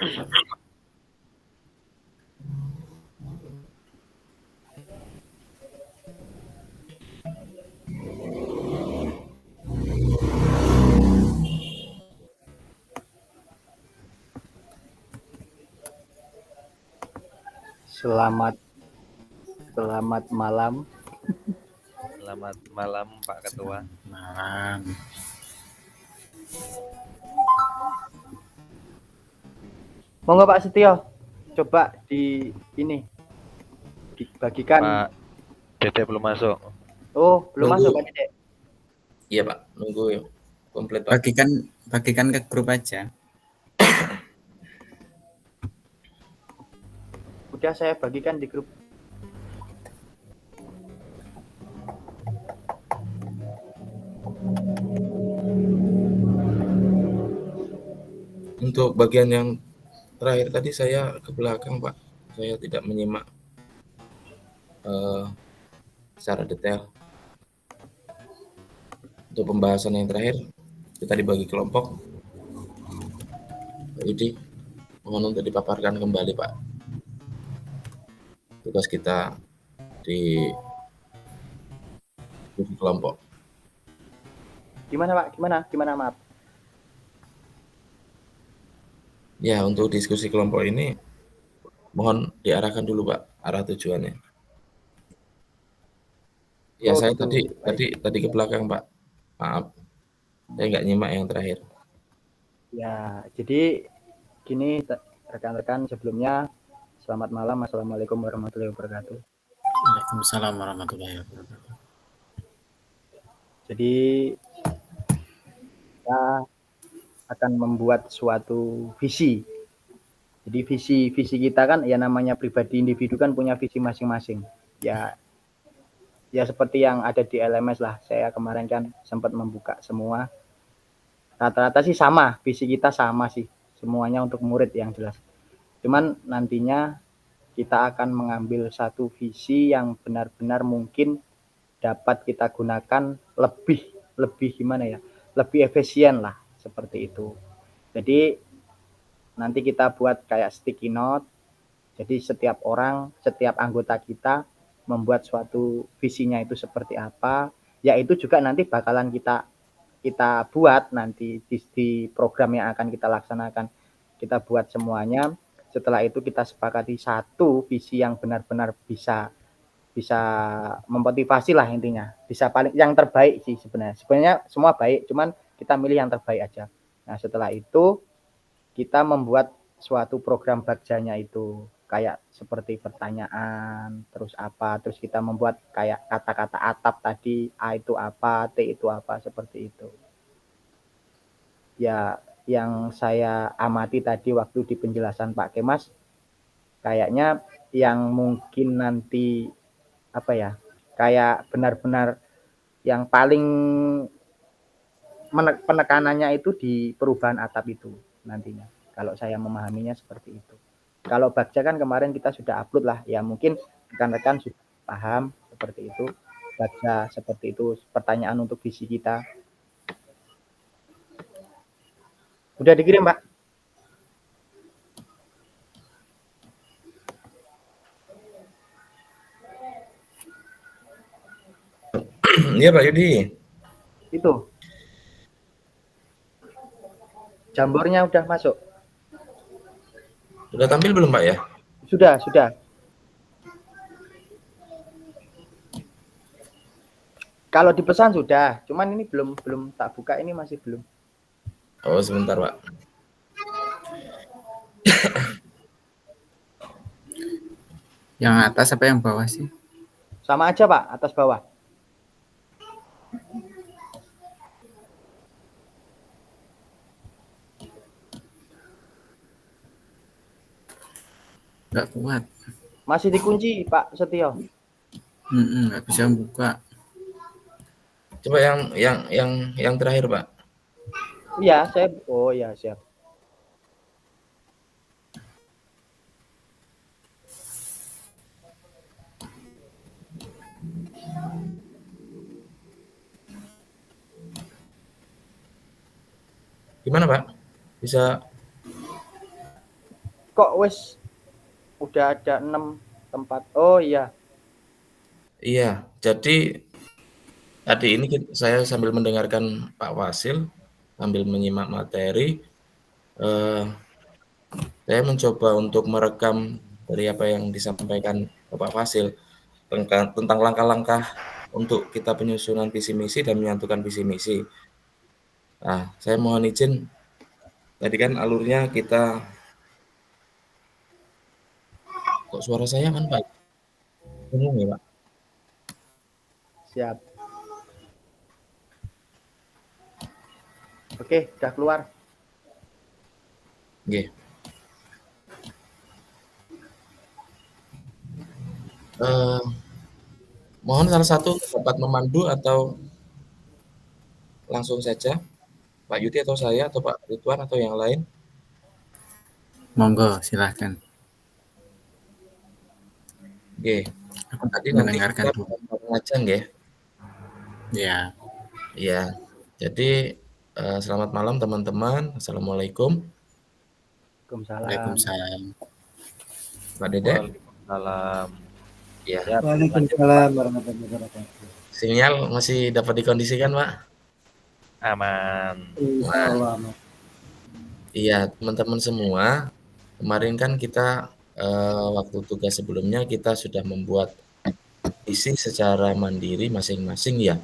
Selamat selamat malam. Selamat malam Pak Ketua. Malam. Monggo Pak Setio, coba dibagikan. Pak Dede belum masuk. Oh, belum Nunggu. masuk Pak Dede. Iya Pak, nunggu komplit Pak. Bagikan ke grup aja. Udah saya bagikan di grup. Untuk bagian yang terakhir tadi saya ke belakang Pak, saya tidak menyimak secara detail. Untuk pembahasan yang terakhir kita dibagi kelompok. Jadi mohon untuk dipaparkan kembali Pak. Tugas kita di kelompok. Gimana Pak? Gimana maaf? Ya, untuk diskusi kelompok ini mohon diarahkan dulu Pak arah tujuannya. Ya, Oh, saya gitu. tadi ke belakang Pak. Maaf. Saya nggak nyimak yang terakhir. Ya, jadi gini rekan-rekan, sebelumnya selamat malam. Assalamualaikum warahmatullahi wabarakatuh. Waalaikumsalam warahmatullahi wabarakatuh. Jadi kita akan membuat suatu visi. Jadi visi kita kan ya namanya pribadi individu kan punya visi masing-masing. Ya seperti yang ada di LMS lah. Saya kemarin kan sempat membuka semua. Rata-rata sih sama, visi kita sama sih. Semuanya untuk murid yang jelas. Cuman nantinya kita akan mengambil satu visi yang benar-benar mungkin dapat kita gunakan lebih gimana ya? Lebih efisien lah seperti itu. Jadi nanti kita buat kayak sticky note. Jadi setiap anggota kita membuat suatu visinya itu seperti apa, ya itu juga nanti bakalan kita buat nanti di program yang akan kita laksanakan. Kita buat semuanya. Setelah itu kita sepakati satu visi yang benar-benar bisa memotivasi lah intinya. Bisa paling yang terbaik sih sebenarnya. Sebenarnya semua baik, cuman kita milih yang terbaik aja. Nah, setelah itu kita membuat suatu program bagjanya itu kayak seperti pertanyaan, terus kita membuat kayak kata-kata atap tadi, A itu apa, T itu apa, seperti itu. Ya, yang saya amati tadi waktu di penjelasan Pak Kemas, kayaknya yang mungkin nanti kayak benar-benar yang paling penekanannya itu di perubahan atap itu nantinya. Kalau saya memahaminya seperti itu. Kalau Bagja kan kemarin kita sudah upload lah, ya mungkin rekan-rekan sudah paham seperti itu. Bagja seperti itu, pertanyaan untuk visi kita. Udah dikirim, Pak? Iya Pak Yudi. Itu. Jambornya udah masuk. Sudah tampil belum Pak ya? Sudah. Kalau dipesan sudah, cuman ini belum tak buka, ini masih belum. Oh, sebentar Pak. Yang atas apa yang bawah sih? Sama aja Pak, atas bawah. Nggak kuat. Masih dikunci Pak Setio. Nggak bisa buka. Coba yang terakhir Pak. Iya, siap. Gimana Pak? Bisa kok wis udah ada 6 tempat. Oh iya, Iya, jadi tadi ini saya sambil mendengarkan Pak Wasil, sambil menyimak materi, saya mencoba untuk merekam dari apa yang disampaikan Bapak Wasil tentang langkah-langkah untuk kita penyusunan visi misi dan menyatukan visi misi. Nah, saya mohon izin, tadi kan alurnya kita, kok suara saya kan Pak? Bingung ya Pak? siap. Oke, udah keluar. Oke. Mohon salah satu dapat memandu atau langsung saja Pak Yuti atau saya atau Pak Ridwan atau yang lain. Monggo, silahkan. Oke. Aku Tadi nanti mendengarkan kita dulu. mengajang ya. Ya, Iya. Jadi selamat malam teman-teman. Assalamualaikum. Waalaikumsalam. Waalaikumsalam. Pak Dedek. Waalaikumsalam. Ya. Ya, Waalaikumsalam warahmatullahi wabarakatuh. Sinyal masih dapat dikondisikan Pak? aman. Insyaallah. Iya, teman-teman semua. Kemarin kan kita waktu tugas sebelumnya kita sudah membuat visi secara mandiri masing-masing ya.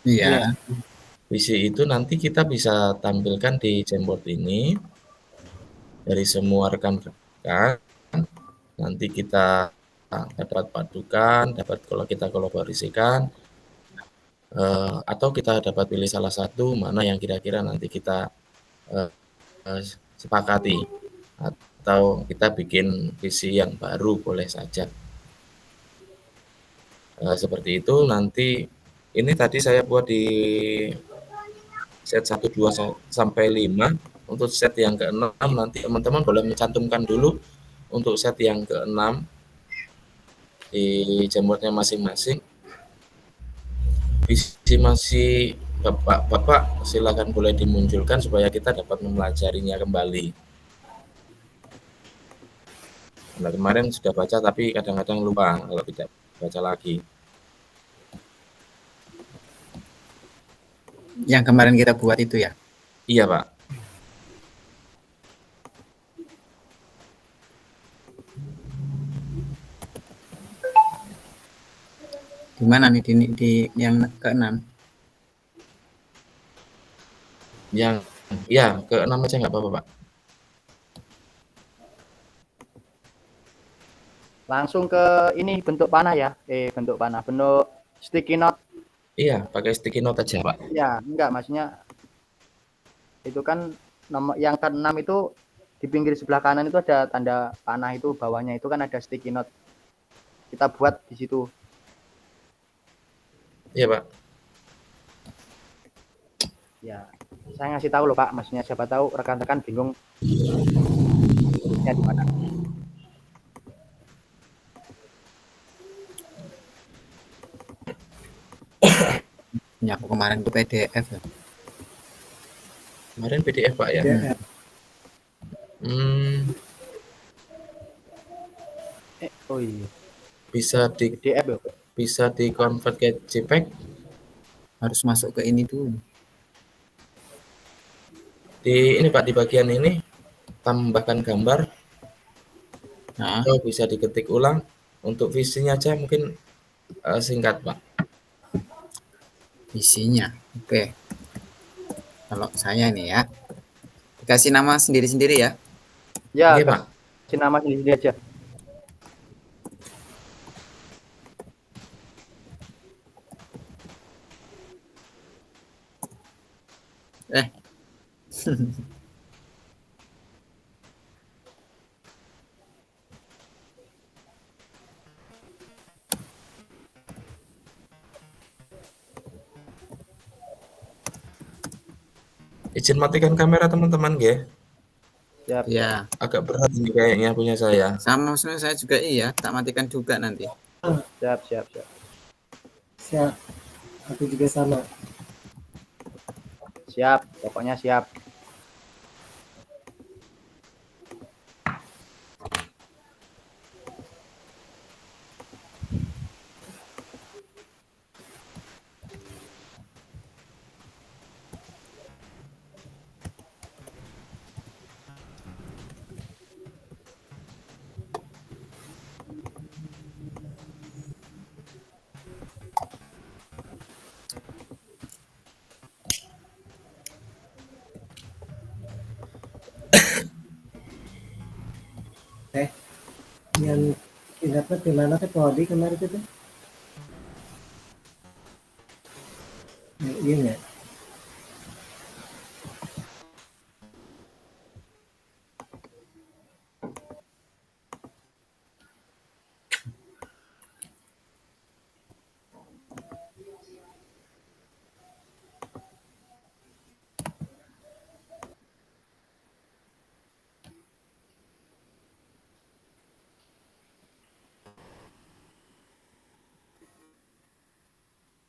Iya, Visi itu nanti kita bisa tampilkan di Jamboard ini dari semua rekan-rekan. Nanti kita dapat padukan, dapat kalau kita kolaborasikan, atau kita dapat pilih salah satu mana yang kira-kira nanti kita sepakati, atau kita bikin visi yang baru boleh saja. Seperti itu. Nanti ini tadi saya buat di set 1, 2 sampai 5. Untuk set yang ke-6 nanti teman-teman boleh mencantumkan dulu untuk set yang ke-6 di Jamboardnya masing-masing. Visi masih Bapak silakan boleh dimunculkan supaya kita dapat mempelajarinya kembali. Nah, kemarin sudah baca tapi kadang-kadang lupa kalau tidak baca lagi. yang kemarin kita buat itu ya. Iya Pak. Di mana nih di yang ke-6? Yang ya ke-6 aja nggak apa-apa Pak. Langsung ke ini bentuk panah ya. Bentuk panah, bentuk sticky note. Iya, pakai sticky note aja Pak. Ya, enggak, maksudnya itu kan nomor yang ke-6 itu di pinggir sebelah kanan itu ada tanda panah, itu bawahnya itu kan ada sticky note. Kita buat di situ. Iya Pak. Ya, saya ngasih tahu loh Pak, maksudnya siapa tahu rekan-rekan bingung di mana. Ya, aku kemarin itu PDF ya. Kemarin PDF Pak ya. Ya, Oh iya, Bisa PDF ya. bisa di-convert ke JPEG. Harus masuk ke ini dulu. Di ini Pak, di bagian ini tambahkan gambar Nah, atau bisa diketik ulang. Untuk visinya aja mungkin singkat Pak. isinya. Oke. Kalau saya nih ya, dikasih nama sendiri-sendiri ya. Ya, Oke Pak. kasih nama sendiri aja. Izin matikan kamera teman-teman ya. Siap. Ya, Agak berat ini kayaknya punya saya. sama maksudnya saya juga iya, tak matikan juga nanti. Siap, siap, siap. siap. Aku juga sama. Siap, pokoknya siap. dapat di mana tuh Pak Odi kemarin itu? Iya nggak?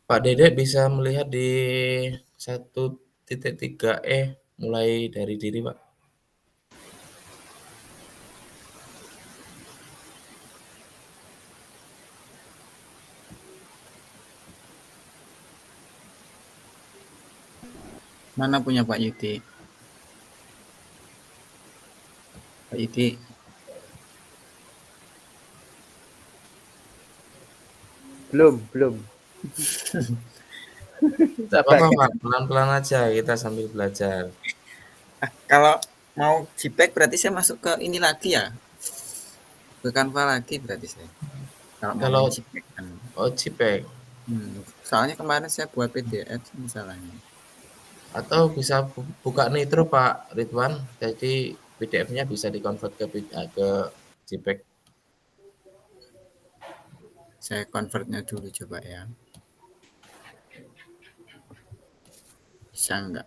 Pak Dedek bisa melihat di 1.3e mulai dari diri, Pak. Mana punya Pak Yudi? Pak Yudi, Belum. Tidak apa-apa, Pak. Pelan-pelan aja kita sambil belajar. kalau mau JPEG berarti saya masuk ke ini lagi ya? Ke Canva lagi berarti saya. Kalau mau Kalau JPEG kan. JPEG Soalnya kemarin saya buat PDF misalnya. atau bisa buka Nitro, Pak Ridwan. Jadi PDF-nya bisa dikonvert ke JPEG. Saya convertnya dulu coba ya. Bisa enggak?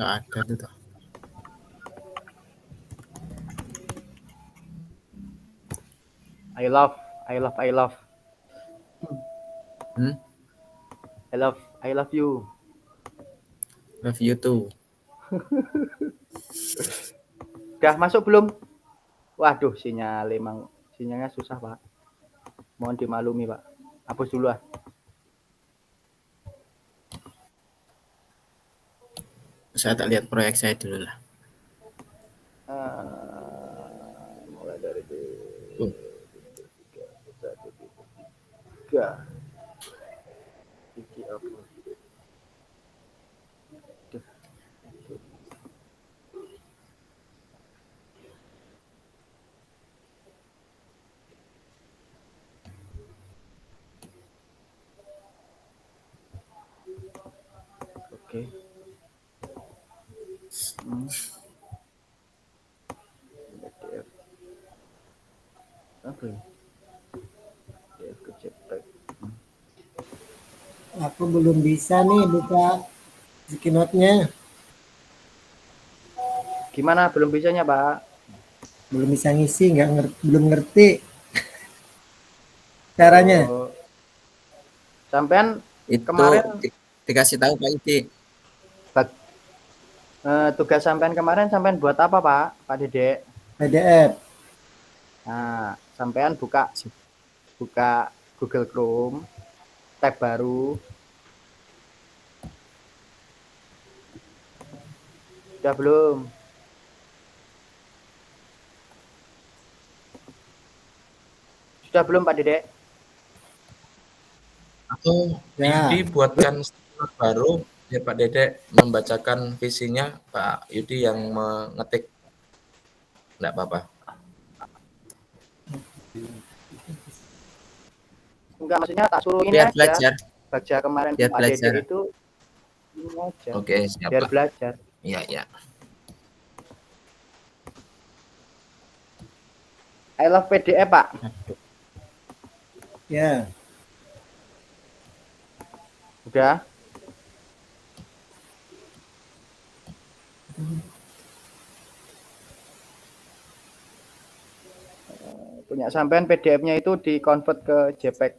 Enggak ada tuh. Toh. I love. Hmm? I love you. Love you too. Udah masuk belum? Waduh, sinyalnya susah, Pak. Mohon dimaklumi, Pak. Hapus dulu ah. Saya tak lihat proyek saya dulu lah. Mulai dari Tuh. 3. Iki apa? Oke. PDF. Apa ya? PDF ke JPEG. Aku belum bisa nih buka Keynote-nya. Gimana? Belum bisanya, Pak? Belum bisa ngisi, belum ngerti caranya. Oh, sampean Itu kemarin dikasih tahu Pak Yudi. tugas sampean kemarin sampean buat apa, Pak? Pak Dedek? PDF. Nah, sampean buka Google Chrome, tab baru. Sudah belum? Sudah belum, Pak Dedek? Atau Ya. Yudi buatkan slide baru biar Pak Dedek membacakan visinya, Pak Yudi yang mengetik. Enggak apa-apa. Enggak, maksudnya tak suruh ini Biar aja. belajar. Baca kemarin Biar Pak belajar. Dedek itu ini aja. Oke, siap, Biar Pak. belajar. Iya, iya. I love PDF, Pak. Ya. Udah. Punya sampean PDF-nya itu di-convert ke JPEG.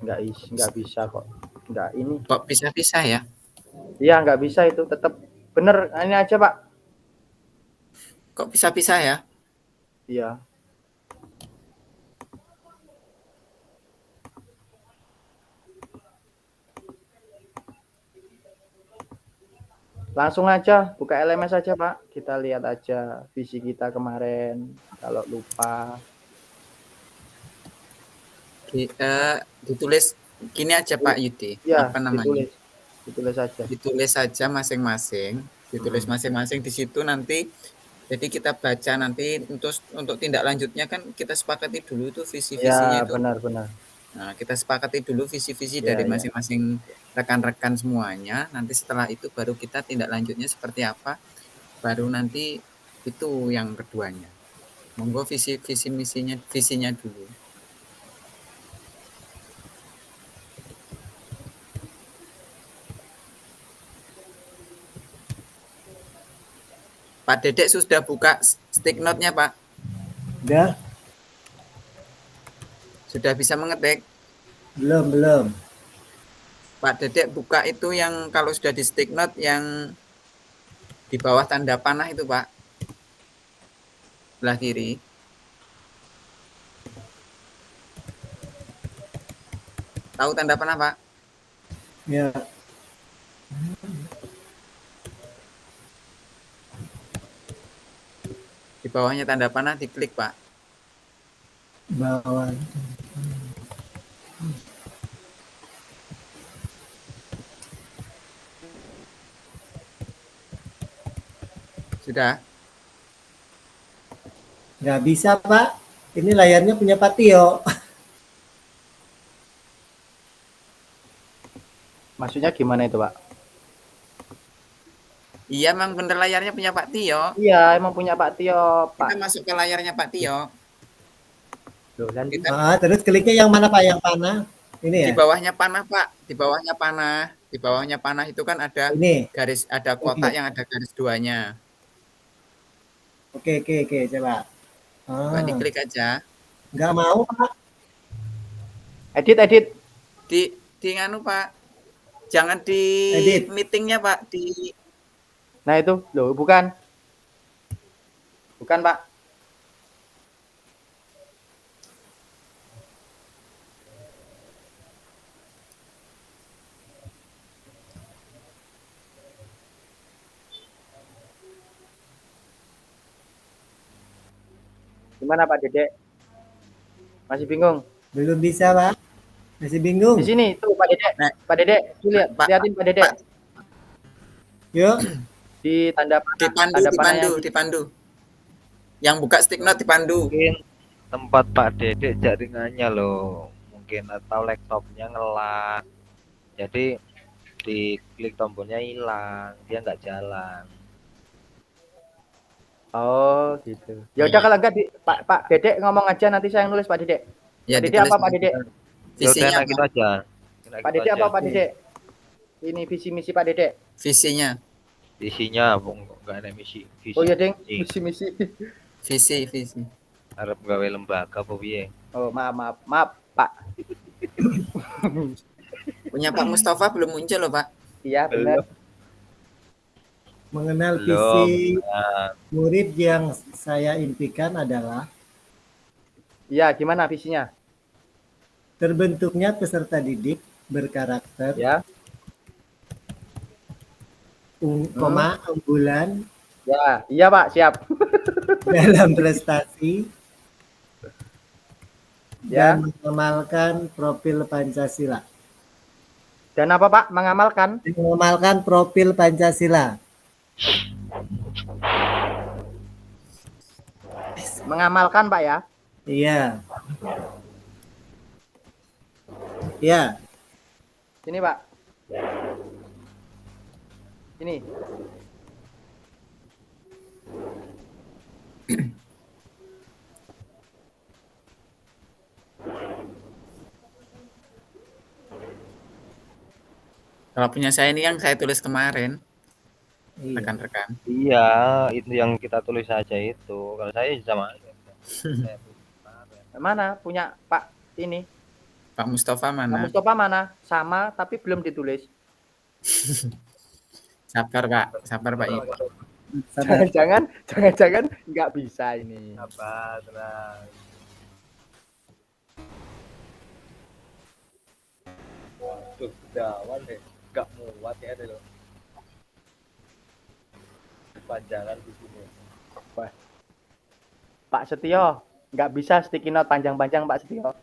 Nggak bisa kok. Nggak ini. Kok pisah-pisah ya? Iya, nggak bisa itu. Tetap bener. Ini aja, Pak. Kok pisah-pisah ya? Iya. Langsung aja buka LMS aja, Pak. Kita lihat aja visi kita kemarin. Kalau lupa, Ditulis gini aja Pak Yudi. ya Apa namanya? ditulis aja. Ditulis saja masing-masing. Ditulis masing-masing di situ nanti. Jadi kita baca nanti untuk tindak lanjutnya kan kita sepakati dulu tuh visi-visinya Ya, itu. benar-benar. Nah, kita sepakati dulu visi-visi Ya, dari ya. masing-masing rekan-rekan semuanya. Nanti setelah itu baru kita tindak lanjutnya seperti apa. Baru nanti itu yang keduanya. Monggo visinya dulu. Pak Dedek sudah buka stick note-nya, Pak? Udah? Sudah bisa mengetik? Belum. Pak Dedek buka itu yang kalau sudah di stick note yang di bawah tanda panah itu, Pak. Sebelah kiri. Tahu tanda panah, Pak? Ya, Di bawahnya tanda panah diklik, Pak. bawah. Sudah? Nggak bisa, Pak. Ini layarnya punya Pak Tio. Maksudnya gimana itu, Pak? Iya, memang bener layarnya punya Pak Tio. Iya, emang punya Pak Tio, Pak. Kita masuk ke layarnya Pak Tio. Loh, dan Terus kliknya yang mana, Pak? Yang panah? Ini ya? Di bawahnya panah, Pak. Di bawahnya panah. Di bawahnya panah itu kan ada Ini. garis, ada kotak yang ada garis duanya. Oke, coba. Pak diklik aja. Nggak mau, Pak. edit. Di nganu, Pak. Jangan di Edit. meetingnya, Pak. Di Nah itu, loh, bukan, Pak. Gimana Pak Dedek? Masih bingung? Belum bisa, Pak. Masih bingung. Di sini tuh Pak Dedek. Nah. Pak Dedek, tuh lihatin Pak Dedek. Pak. Yuk. Di tanda panah, dipandu. Yang buka stick note dipandu. Mungkin tempat Pak Dedek jaringannya loh. Mungkin atau laptopnya ngelak. Jadi diklik tombolnya hilang, dia nggak jalan. Oh gitu. Ya udah kalau enggak Pak Dedek ngomong aja, nanti saya yang nulis Pak Dedek. Ya, Pak Dedek apa Pak Dedek? Visinya Yaudah, gitu aja. Pak Dedek apa Pak Dedek? Ini visi misi Pak Dedek. Visinya. Isinya nggak ada misi. Oh iya deng, visi misi. Visi. Harap gawe lembaga apa piye? Oh maaf Pak. Punya Pak Mustafa belum muncul loh, Pak. Iya benar. Mengenal Belum. visi Nah, murid yang saya impikan adalah Iya, gimana visinya? terbentuknya peserta didik berkarakter, Ya. unggulan Ya, iya Pak, siap. dalam prestasi Ya. dan mengamalkan profil Pancasila. Dan apa Pak? Mengamalkan? Mengamalkan profil Pancasila. Mengamalkan Pak ya? Iya. Ya, Sini Pak. Ini. Kalau punya saya ini yang saya tulis kemarin, iya. rekan-rekan. iya, itu yang kita tulis aja itu. Kalau saya sama aja. Saya tulis kemarin. Mana punya Pak ini? Pak Mustafa Pak mana? Mustafa mana? Sama tapi belum ditulis. Sabar Pak, sabar Pak. Sabar. Jangan nggak bisa ini. Apa tenang. Waduh, dawan deh. Gak muat ya deh loh. Panjangan di sini. Pak Setio, nggak bisa sticky note panjang-panjang Pak Setio.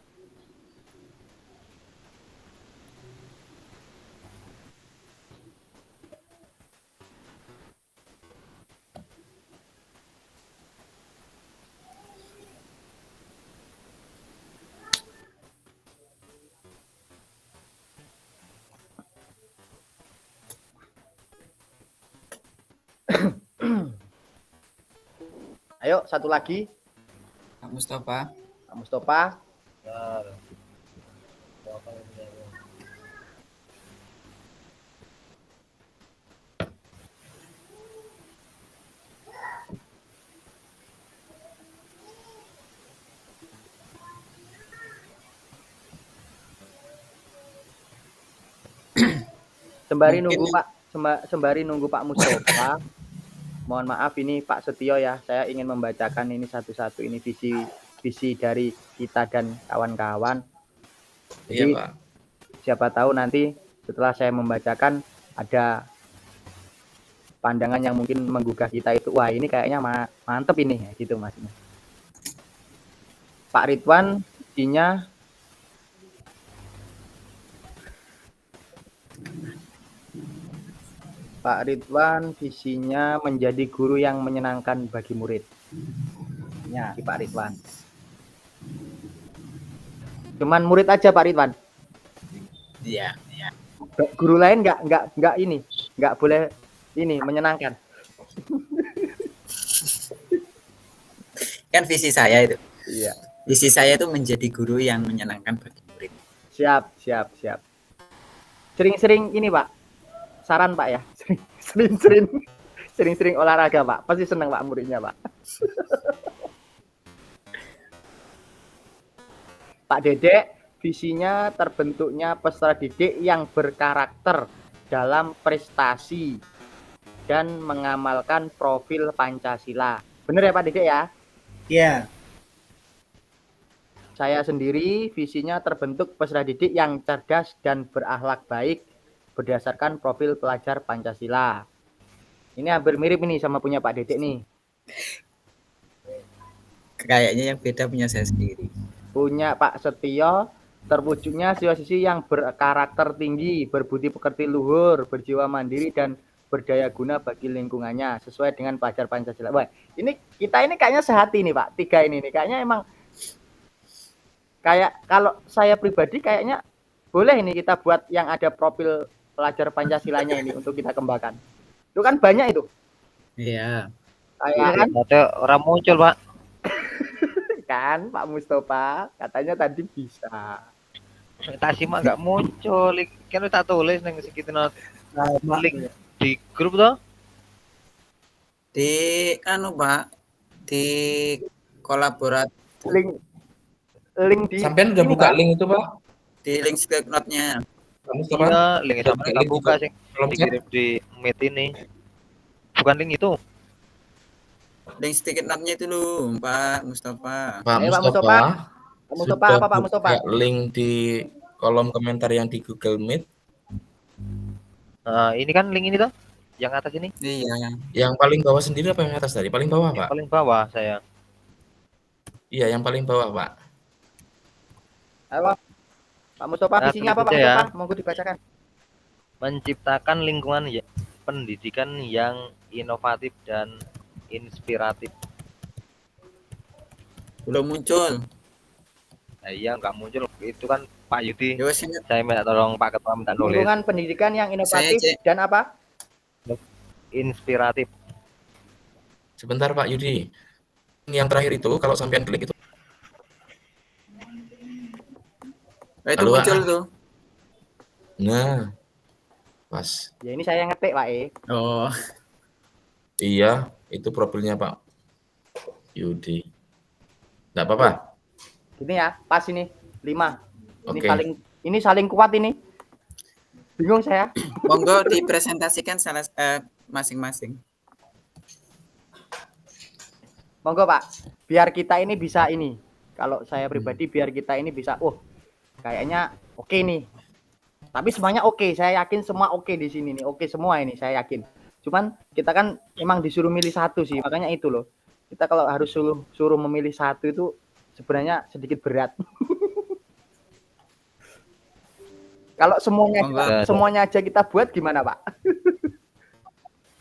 Ayo, satu lagi. Pak Mustafa. Pak Mustafa. Bentar. Apa ini? Sembari Mungkin nunggu yang- Pak, sembari nunggu Pak Mustafa. Mohon maaf ini Pak Setio ya, saya ingin membacakan ini satu-satu ini visi dari kita dan kawan-kawan. Iya, Jadi Pak. siapa tahu nanti setelah saya membacakan ada pandangan yang mungkin menggugah kita itu, wah ini kayaknya mantep ini, gitu maksudnya. Pak Ridwan, visinya Pak Ridwan visinya menjadi guru yang menyenangkan bagi murid. Ya, Pak Ridwan. Cuman murid aja Pak Ridwan. Iya. Guru lain nggak ini, nggak boleh ini menyenangkan. Kan visi saya itu. Iya. Visi saya itu menjadi guru yang menyenangkan bagi murid. Siap. Sering-sering ini Pak. Saran Pak ya. Sering-sering olahraga Pak. Pasti senang Pak muridnya Pak. Pak Dedek, visinya terbentuknya peserta didik yang berkarakter dalam prestasi dan mengamalkan profil Pancasila. Benar ya Pak Dedek ya? Iya. Saya sendiri visinya terbentuk peserta didik yang cerdas dan berakhlak baik berdasarkan profil pelajar Pancasila. Ini hampir mirip ini sama punya Pak Dedek nih. Kayaknya yang beda punya saya sendiri. Punya Pak Setio terwujudnya siswa-siswi yang berkarakter tinggi, berbudi pekerti luhur, berjiwa mandiri dan berdaya guna bagi lingkungannya sesuai dengan pelajar Pancasila. Wah, ini kita ini kayaknya sehati nih Pak. Tiga ini nih kayaknya emang kayak kalau saya pribadi kayaknya boleh ini kita buat yang ada profil pelajar Pancasilanya ini untuk kita kembangkan. Itu kan banyak itu. Iya. Kayak kan, Ada orang muncul, Pak. kan Pak Mustafa katanya tadi bisa. Tak simak nggak muncul. Kan tak tulis nang sekitar not link di grup toh. Di anu Pak, di kolaborat Link di Sampean udah ini, buka Pak. link itu, Pak? di link stick note-nya. Pak Mustafa? Iya, link Udah sama buka nggak link buka juga. sih. Kolom chat? Dikirim di Meet ini. Bukan link itu. Link stick note-nya itu loh, Pak Mustafa. Pak Ayo, Pak Mustafa, Mustafa. Pak Mustafa sudah apa Pak Mustafa? buka link di kolom komentar yang di Google Meet. Nah, ini kan link ini toh. Yang atas ini. Iya. Yang paling bawah sendiri apa yang atas tadi? Paling bawah, Yang Pak? paling bawah saya. Iya, yang paling bawah, Pak. Ayo, Pak Mustafa Nah, visinya apa Pak berikutnya ya. Mustafa? Monggo dibacakan. Menciptakan lingkungan pendidikan yang inovatif dan inspiratif. Belum muncul. Nah, iya nggak muncul. Itu kan Pak Yudi. Ya wes, ingat. Saya minta tolong Pak Ketua minta nulis. Lingkungan pendidikan yang inovatif Saya cek. dan apa? Inspiratif. Sebentar, Pak Yudi. Yang terakhir itu kalau sampean klik itu Itu Halo, muncul Pak. tuh. Nah, pas. Ya ini saya ngetik Pak Oh, Iya, itu profilnya Pak Yudi. Enggak apa-apa. Gini ya, pas ini 5. Ini Oke. saling kuat ini. Bingung saya. Monggo dipresentasikan masing-masing. Monggo Pak, biar kita ini bisa ini. Kalau saya pribadi biar kita ini bisa, kayaknya oke nih. Tapi semuanya oke, saya yakin semua oke di sini nih. Oke semua ini, saya yakin. Cuman kita kan emang disuruh milih satu sih, makanya itu loh. Kita kalau harus suruh memilih satu itu sebenarnya sedikit berat. Kalau semuanya aja kita buat gimana Pak?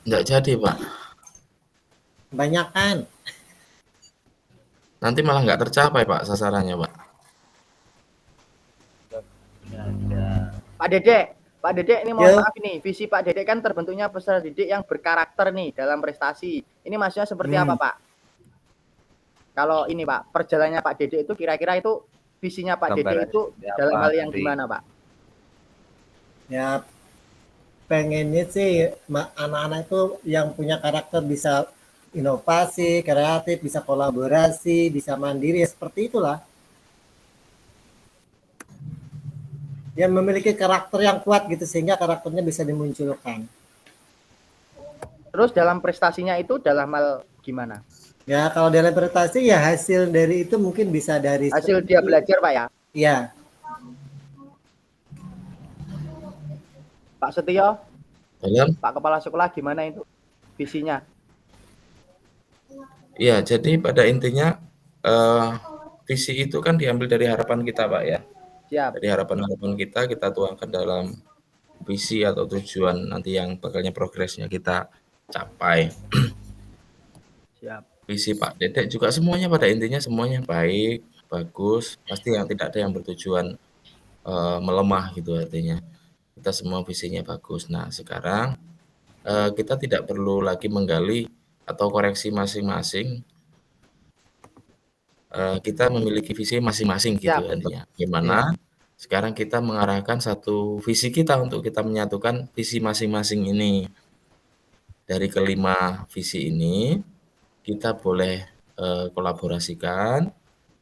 Nggak jadi, Pak. Kebanyakan. Nanti malah nggak tercapai, Pak, sasarannya, Pak. Pak Dedek ini mohon maaf ini, visi Pak Dedek kan terbentuknya peserta didik yang berkarakter nih dalam prestasi. Ini maksudnya seperti apa Pak? Kalau ini Pak, perjalanannya Pak Dedek itu kira-kira itu visinya Pak Dedek itu dalam hal yang gimana Pak? Ya pengennya sih anak-anak itu yang punya karakter bisa inovasi, kreatif, bisa kolaborasi, bisa mandiri, seperti itulah. Yang memiliki karakter yang kuat gitu sehingga karakternya bisa dimunculkan. Terus dalam prestasinya itu dalam hal gimana? Ya kalau dalam prestasi ya hasil dari itu mungkin bisa dari hasil dia belajar Pak ya? Iya. Pak Setio, Pak Kepala Sekolah gimana itu visinya? Iya, jadi pada intinya visi itu kan diambil dari harapan kita, Pak ya. Siap. Dari harapan-harapan kita tuangkan dalam visi atau tujuan nanti yang bakalnya progresnya kita capai. Siap. Visi Pak Dedek juga semuanya pada intinya semuanya baik, bagus, pasti yang tidak ada yang bertujuan melemah gitu artinya. Kita semua visinya bagus. Nah, sekarang kita tidak perlu lagi menggali atau koreksi masing-masing. Kita memiliki visi masing-masing gitu artinya. Gimana sekarang kita mengarahkan satu visi kita untuk kita menyatukan visi masing-masing ini. Dari kelima visi ini kita boleh kolaborasikan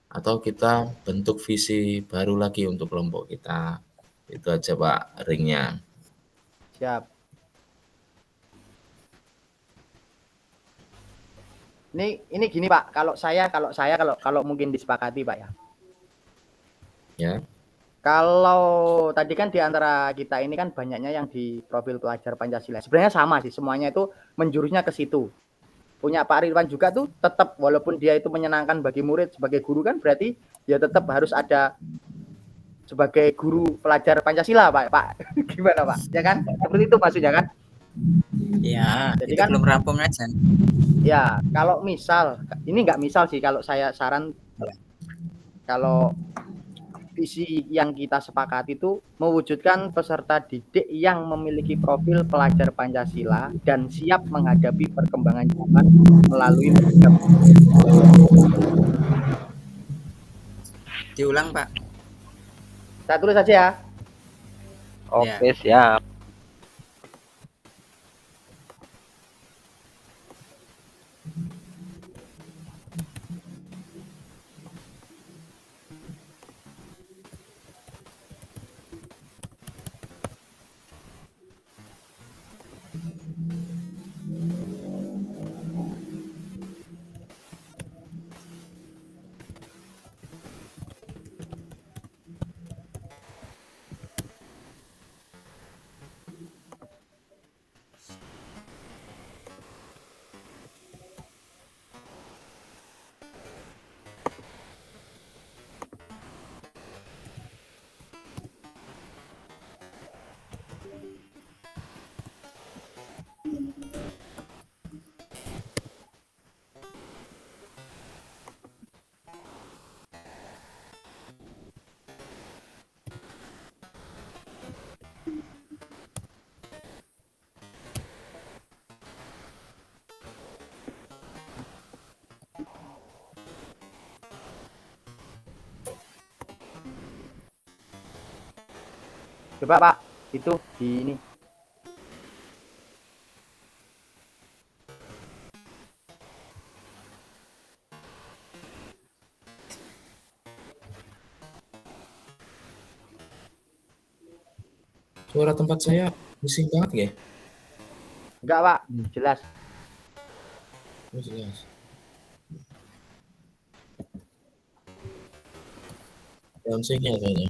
atau kita bentuk visi baru lagi untuk kelompok kita. Itu aja Pak ringnya. Siap. Ini gini Pak, kalau mungkin disepakati Pak ya. Ya. Kalau tadi kan di antara kita ini kan banyaknya yang di profil pelajar Pancasila. Sebenarnya sama sih, semuanya itu menjurusnya ke situ. Punya Pak Ridwan juga tuh tetap walaupun dia itu menyenangkan bagi murid sebagai guru kan berarti dia tetap harus ada sebagai guru pelajar Pancasila Pak. Gimana Pak? Ya kan? Seperti itu maksudnya kan? Ya, jadi itu kan belum rampung aja. Ya, kalau misal ini nggak misal sih kalau saya saran kalau visi yang kita sepakati itu mewujudkan peserta didik yang memiliki profil pelajar Pancasila dan siap menghadapi perkembangan zaman melalui beragam. Diulang Pak. Saya tulis saja ya. Oke, siap. Coba Pak, itu di ini. Suara tempat saya bising banget ya? Enggak, Pak. Jelas. Oh, jelas. Soundchecknya kayaknya.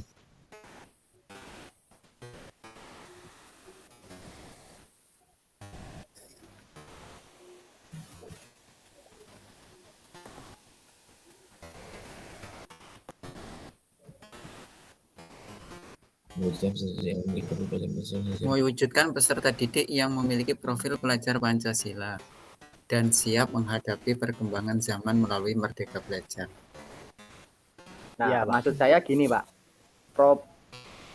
Mewujudkan peserta didik yang memiliki profil pelajar Pancasila dan siap menghadapi perkembangan zaman melalui Merdeka Belajar. Nah, Iya, Pak. maksud saya gini, Pak.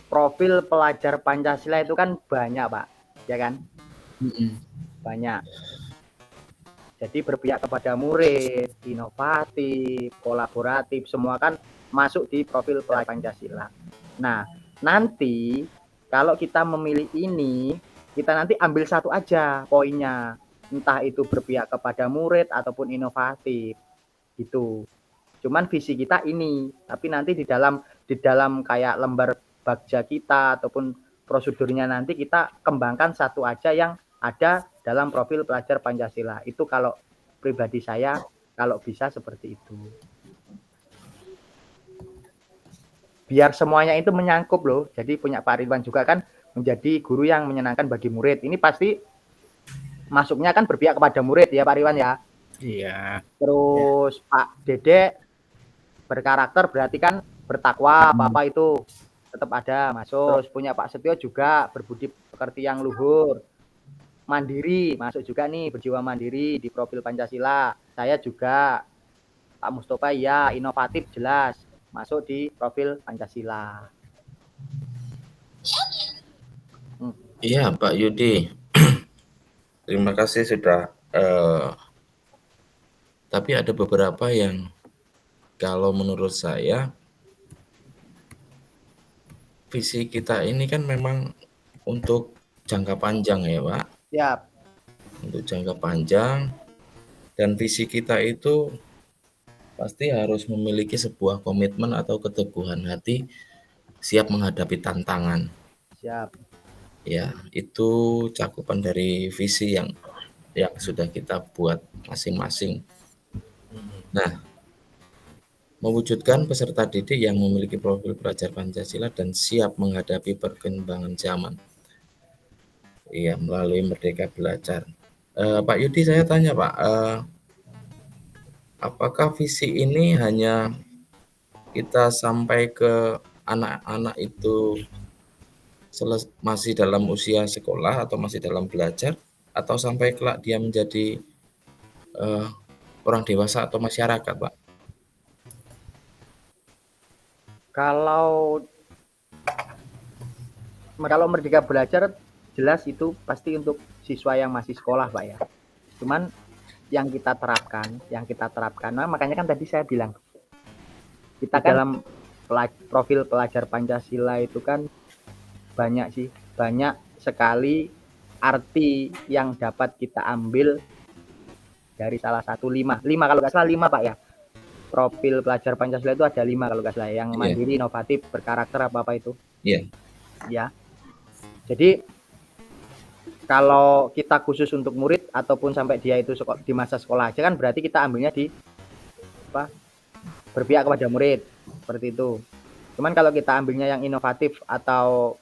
Profil pelajar Pancasila itu kan banyak, Pak. Ya kan? Banyak. Jadi berpihak kepada murid, inovatif, kolaboratif, semua kan masuk di profil pelajar Pancasila. Nah, nanti kalau kita memilih ini, kita nanti ambil satu aja poinnya. Entah itu berpihak kepada murid ataupun inovatif. Gitu. Cuman visi kita ini, tapi nanti di dalam kayak lembar bagja kita ataupun prosedurnya nanti kita kembangkan satu aja yang ada dalam profil pelajar Pancasila. Itu kalau pribadi saya, kalau bisa seperti itu. Biar semuanya itu menyangkup loh. Jadi punya Pak Ridwan juga kan menjadi guru yang menyenangkan bagi murid. Ini pasti masuknya kan berpihak kepada murid ya Pak Ridwan ya. Iya. Terus Pak Dede berkarakter berarti kan bertakwa apa-apa itu tetap ada masuk. Terus punya Pak Setio juga berbudi pekerti yang luhur. Mandiri masuk juga nih, berjiwa mandiri di profil Pancasila. Saya juga Pak Mustafa ya, inovatif jelas masuk di profil Pancasila. Iya, Pak Yudi. Terima kasih sudah. Tapi ada beberapa yang kalau menurut saya visi kita ini kan memang untuk jangka panjang ya, Pak. Siap. Untuk jangka panjang, dan visi kita itu pasti harus memiliki sebuah komitmen atau keteguhan hati siap menghadapi tantangan. Siap. Ya, itu cakupan dari visi yang sudah kita buat masing-masing. Nah, mewujudkan peserta didik yang memiliki profil pelajar Pancasila dan siap menghadapi perkembangan zaman. Iya, melalui Merdeka Belajar. Pak Yudi, saya tanya Pak, apakah visi ini hanya kita sampai ke anak-anak itu masih dalam usia sekolah atau masih dalam belajar, atau sampai kelak dia menjadi orang dewasa atau masyarakat, Pak? Kalau Merdeka Belajar jelas itu pasti untuk siswa yang masih sekolah, Pak ya. Cuman yang kita terapkan, nah, makanya kan tadi saya bilang kita kan dalam profil pelajar Pancasila itu kan banyak sekali arti yang dapat kita ambil dari salah satu lima kalau nggak salah 5 Pak ya. Profil pelajar Pancasila itu ada 5 kalau nggak salah, yang mandiri, inovatif, berkarakter apa itu. Iya. Ya. Jadi kalau kita khusus untuk murid ataupun sampai dia itu di masa sekolah aja kan berarti kita ambilnya di berpihak kepada murid seperti itu. Cuman kalau kita ambilnya yang inovatif atau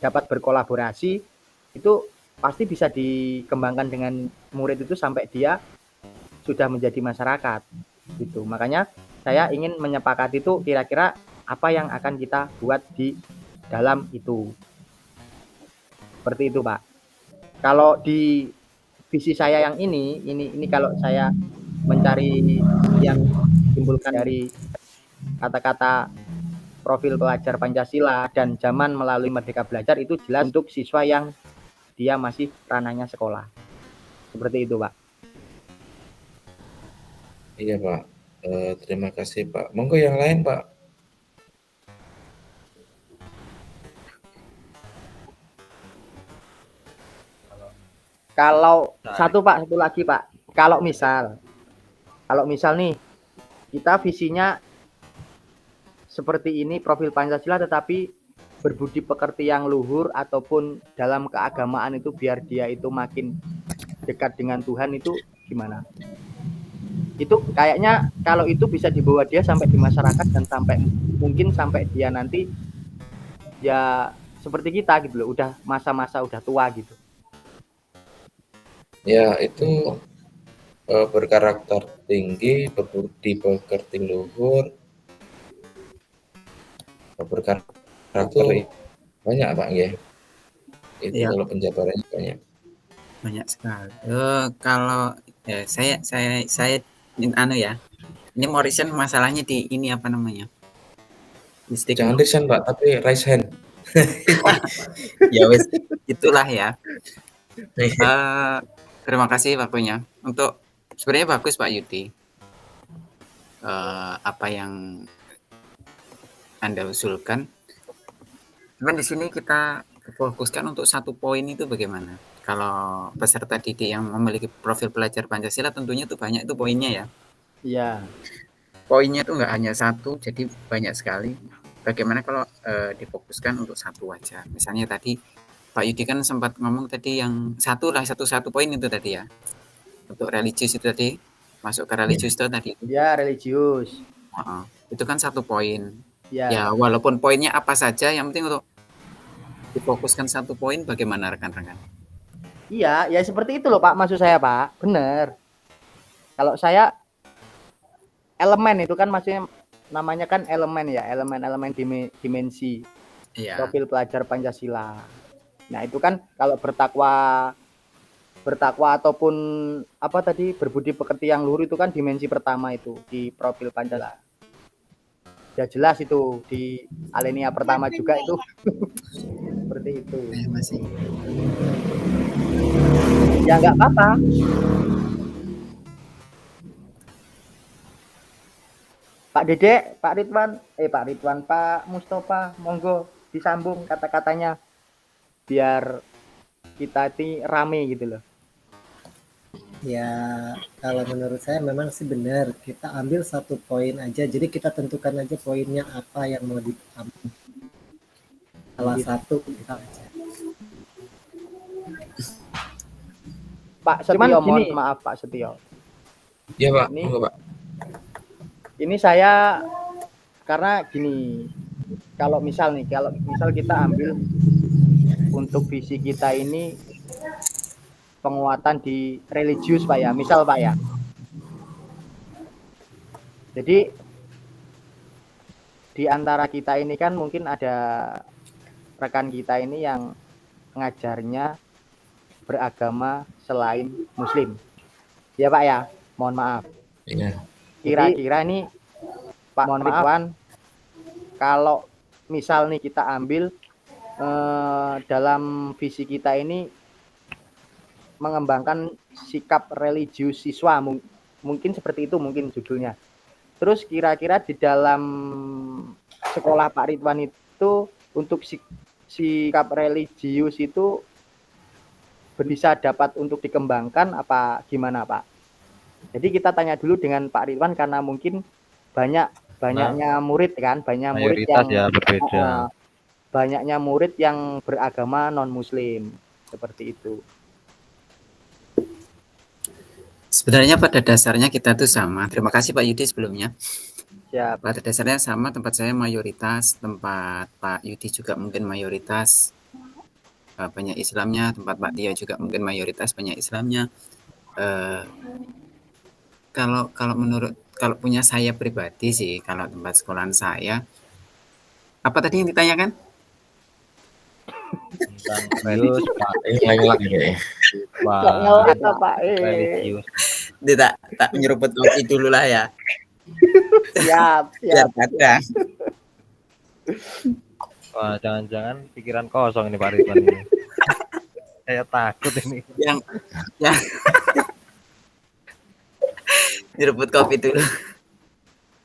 dapat berkolaborasi itu pasti bisa dikembangkan dengan murid itu sampai dia sudah menjadi masyarakat gitu. Makanya saya ingin menyepakati itu kira-kira apa yang akan kita buat di dalam itu. Seperti itu, Pak. Kalau di visi saya yang ini kalau saya mencari yang ditimbulkan dari kata-kata profil pelajar Pancasila dan zaman melalui Merdeka Belajar itu jelas untuk siswa yang dia masih ranahnya sekolah. Seperti itu, Pak. Iya, Pak. Terima kasih, Pak. Monggo yang lain, Pak. Kalau satu lagi Pak, kalau misal nih kita visinya seperti ini profil Pancasila tetapi berbudi pekerti yang luhur ataupun dalam keagamaan itu biar dia itu makin dekat dengan Tuhan itu gimana? Itu kayaknya kalau itu bisa dibawa dia sampai di masyarakat dan sampai mungkin sampai dia nanti ya seperti kita gitu loh, udah masa-masa udah tua gitu. Ya, itu berkarakter tinggi, berbudi pekerti luhur, berkarakter banyak Pak ya. Itu Iya. kalau penjabarannya banyak. Banyak sekali. Kalau ya, saya anu ya. Ini mau resign masalahnya di ini apa namanya? Di stick Jangan dulu. resign Pak, tapi raise hand. Ya wes, itulah ya. Terima kasih waktunya. Untuk sebenarnya bagus Pak Yudi. Apa yang Anda usulkan. Cuman di sini kita fokuskan untuk satu poin itu bagaimana? Kalau peserta didik yang memiliki profil pelajar Pancasila tentunya itu banyak itu poinnya ya. Iya. Poinnya itu nggak hanya satu, jadi banyak sekali. Bagaimana kalau difokuskan untuk satu aja? Misalnya tadi Pak Yudi kan sempat ngomong tadi yang satu poin itu tadi ya. Untuk religius itu tadi, masuk ke religius itu tadi. Ya, religius. Itu kan satu poin. Ya. Ya, walaupun poinnya apa saja, yang penting untuk difokuskan satu poin bagaimana rekan-rekan? Iya, ya seperti itu loh Pak, maksud saya Pak. Benar. Kalau saya elemen itu kan maksudnya namanya kan elemen ya, elemen-elemen dimensi Iya. profil pelajar Pancasila. Nah, itu kan kalau bertakwa ataupun apa tadi berbudi pekerti yang luhur itu kan dimensi pertama itu di profil Pancasila. Ya jelas itu di alinea pertama juga itu seperti itu. Masih. Ya nggak apa-apa. Pak Dedek, Pak Ridwan, Pak Mustafa, monggo disambung kata-katanya biar kita ini rame gitu loh. Ya, kalau menurut saya memang sih benar. Kita ambil satu poin aja. Jadi kita tentukan aja poinnya apa yang mau diambil. Salah satu kita aja. Pak Setio, mohon maaf Pak Setio. Iya Pak, Ini, monggo Pak. Ini saya karena gini, kalau misal kita ambil untuk visi kita ini penguatan di religius Pak ya, misal Pak ya. Jadi di antara kita ini kan mungkin ada rekan kita ini yang ngajarnya beragama selain Muslim. Ya Pak ya, mohon maaf. Iya. Kira-kira ini Pak Ridwan, kalau misal nih kita ambil dalam visi kita ini mengembangkan sikap religius siswa, mungkin seperti itu mungkin judulnya. Terus kira-kira di dalam sekolah Pak Ridwan itu untuk sikap religius itu bisa dapat untuk dikembangkan apa gimana Pak? Jadi kita tanya dulu dengan Pak Ridwan karena mungkin banyaknya murid kan, murid yang ya berbeda. Banyaknya murid yang beragama non-muslim seperti itu. Sebenarnya pada dasarnya kita tuh sama. Terima kasih Pak Yudi sebelumnya. Siap. Pada dasarnya sama, tempat saya mayoritas, tempat Pak Yudi juga mungkin mayoritas banyak Islamnya, tempat Pak Tia juga mungkin mayoritas banyak Islamnya. Kalau punya saya pribadi sih, kalau tempat sekolahan saya, apa tadi yang ditanyakan? Tentang religius Pak. Lagi ya. Pak. Religius. Tak nyeruput kopi dulu lah ya. Siap. Biar ada. Wah, jangan-jangan pikiran kosong ini Pak Ridwan ini. Saya takut ini. Yang nyeruput kopi dulu.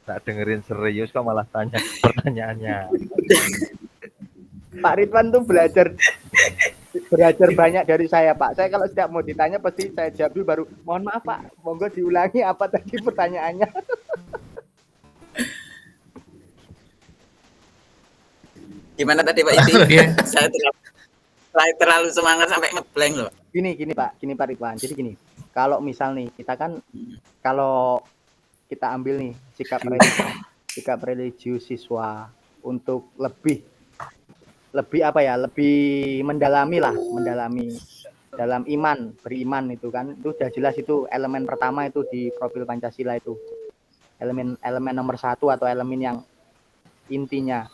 Tak dengerin serius kok malah tanya pertanyaannya. Pak Ridwan tuh belajar banyak dari saya Pak. Saya kalau setiap mau ditanya pasti saya jawab dulu baru mohon maaf Pak, monggo diulangi apa tadi pertanyaannya. Gimana tadi Pak Yudi? Oke. Saya terlalu semangat sampai ngeblank loh. Gini Pak Ridwan. Jadi gini, kalau misal nih kalau kita ambil nih sikap religius siswa untuk lebih mendalami dalam beriman itu kan, itu sudah jelas, itu elemen pertama itu di profil Pancasila, itu elemen nomor 1 atau elemen yang intinya.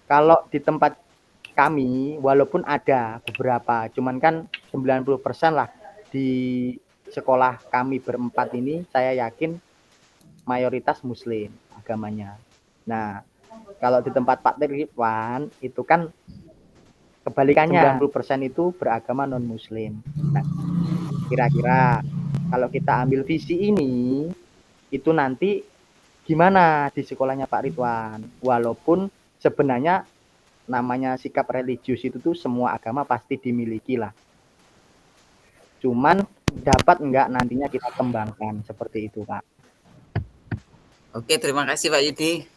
Kalau di tempat kami, walaupun ada beberapa, cuman kan 90% lah di sekolah kami berempat ini, saya yakin mayoritas Muslim agamanya. Nah, kalau di tempat Pak Ridwan itu kan kebalikannya, 90% itu beragama non-Muslim. Nah, kira-kira kalau kita ambil visi ini, itu nanti gimana di sekolahnya Pak Ridwan? Walaupun sebenarnya namanya sikap religius itu tuh semua agama pasti dimiliki lah. Cuman dapat enggak nantinya kita kembangkan seperti itu, Pak. Oke, terima kasih Pak Yudi.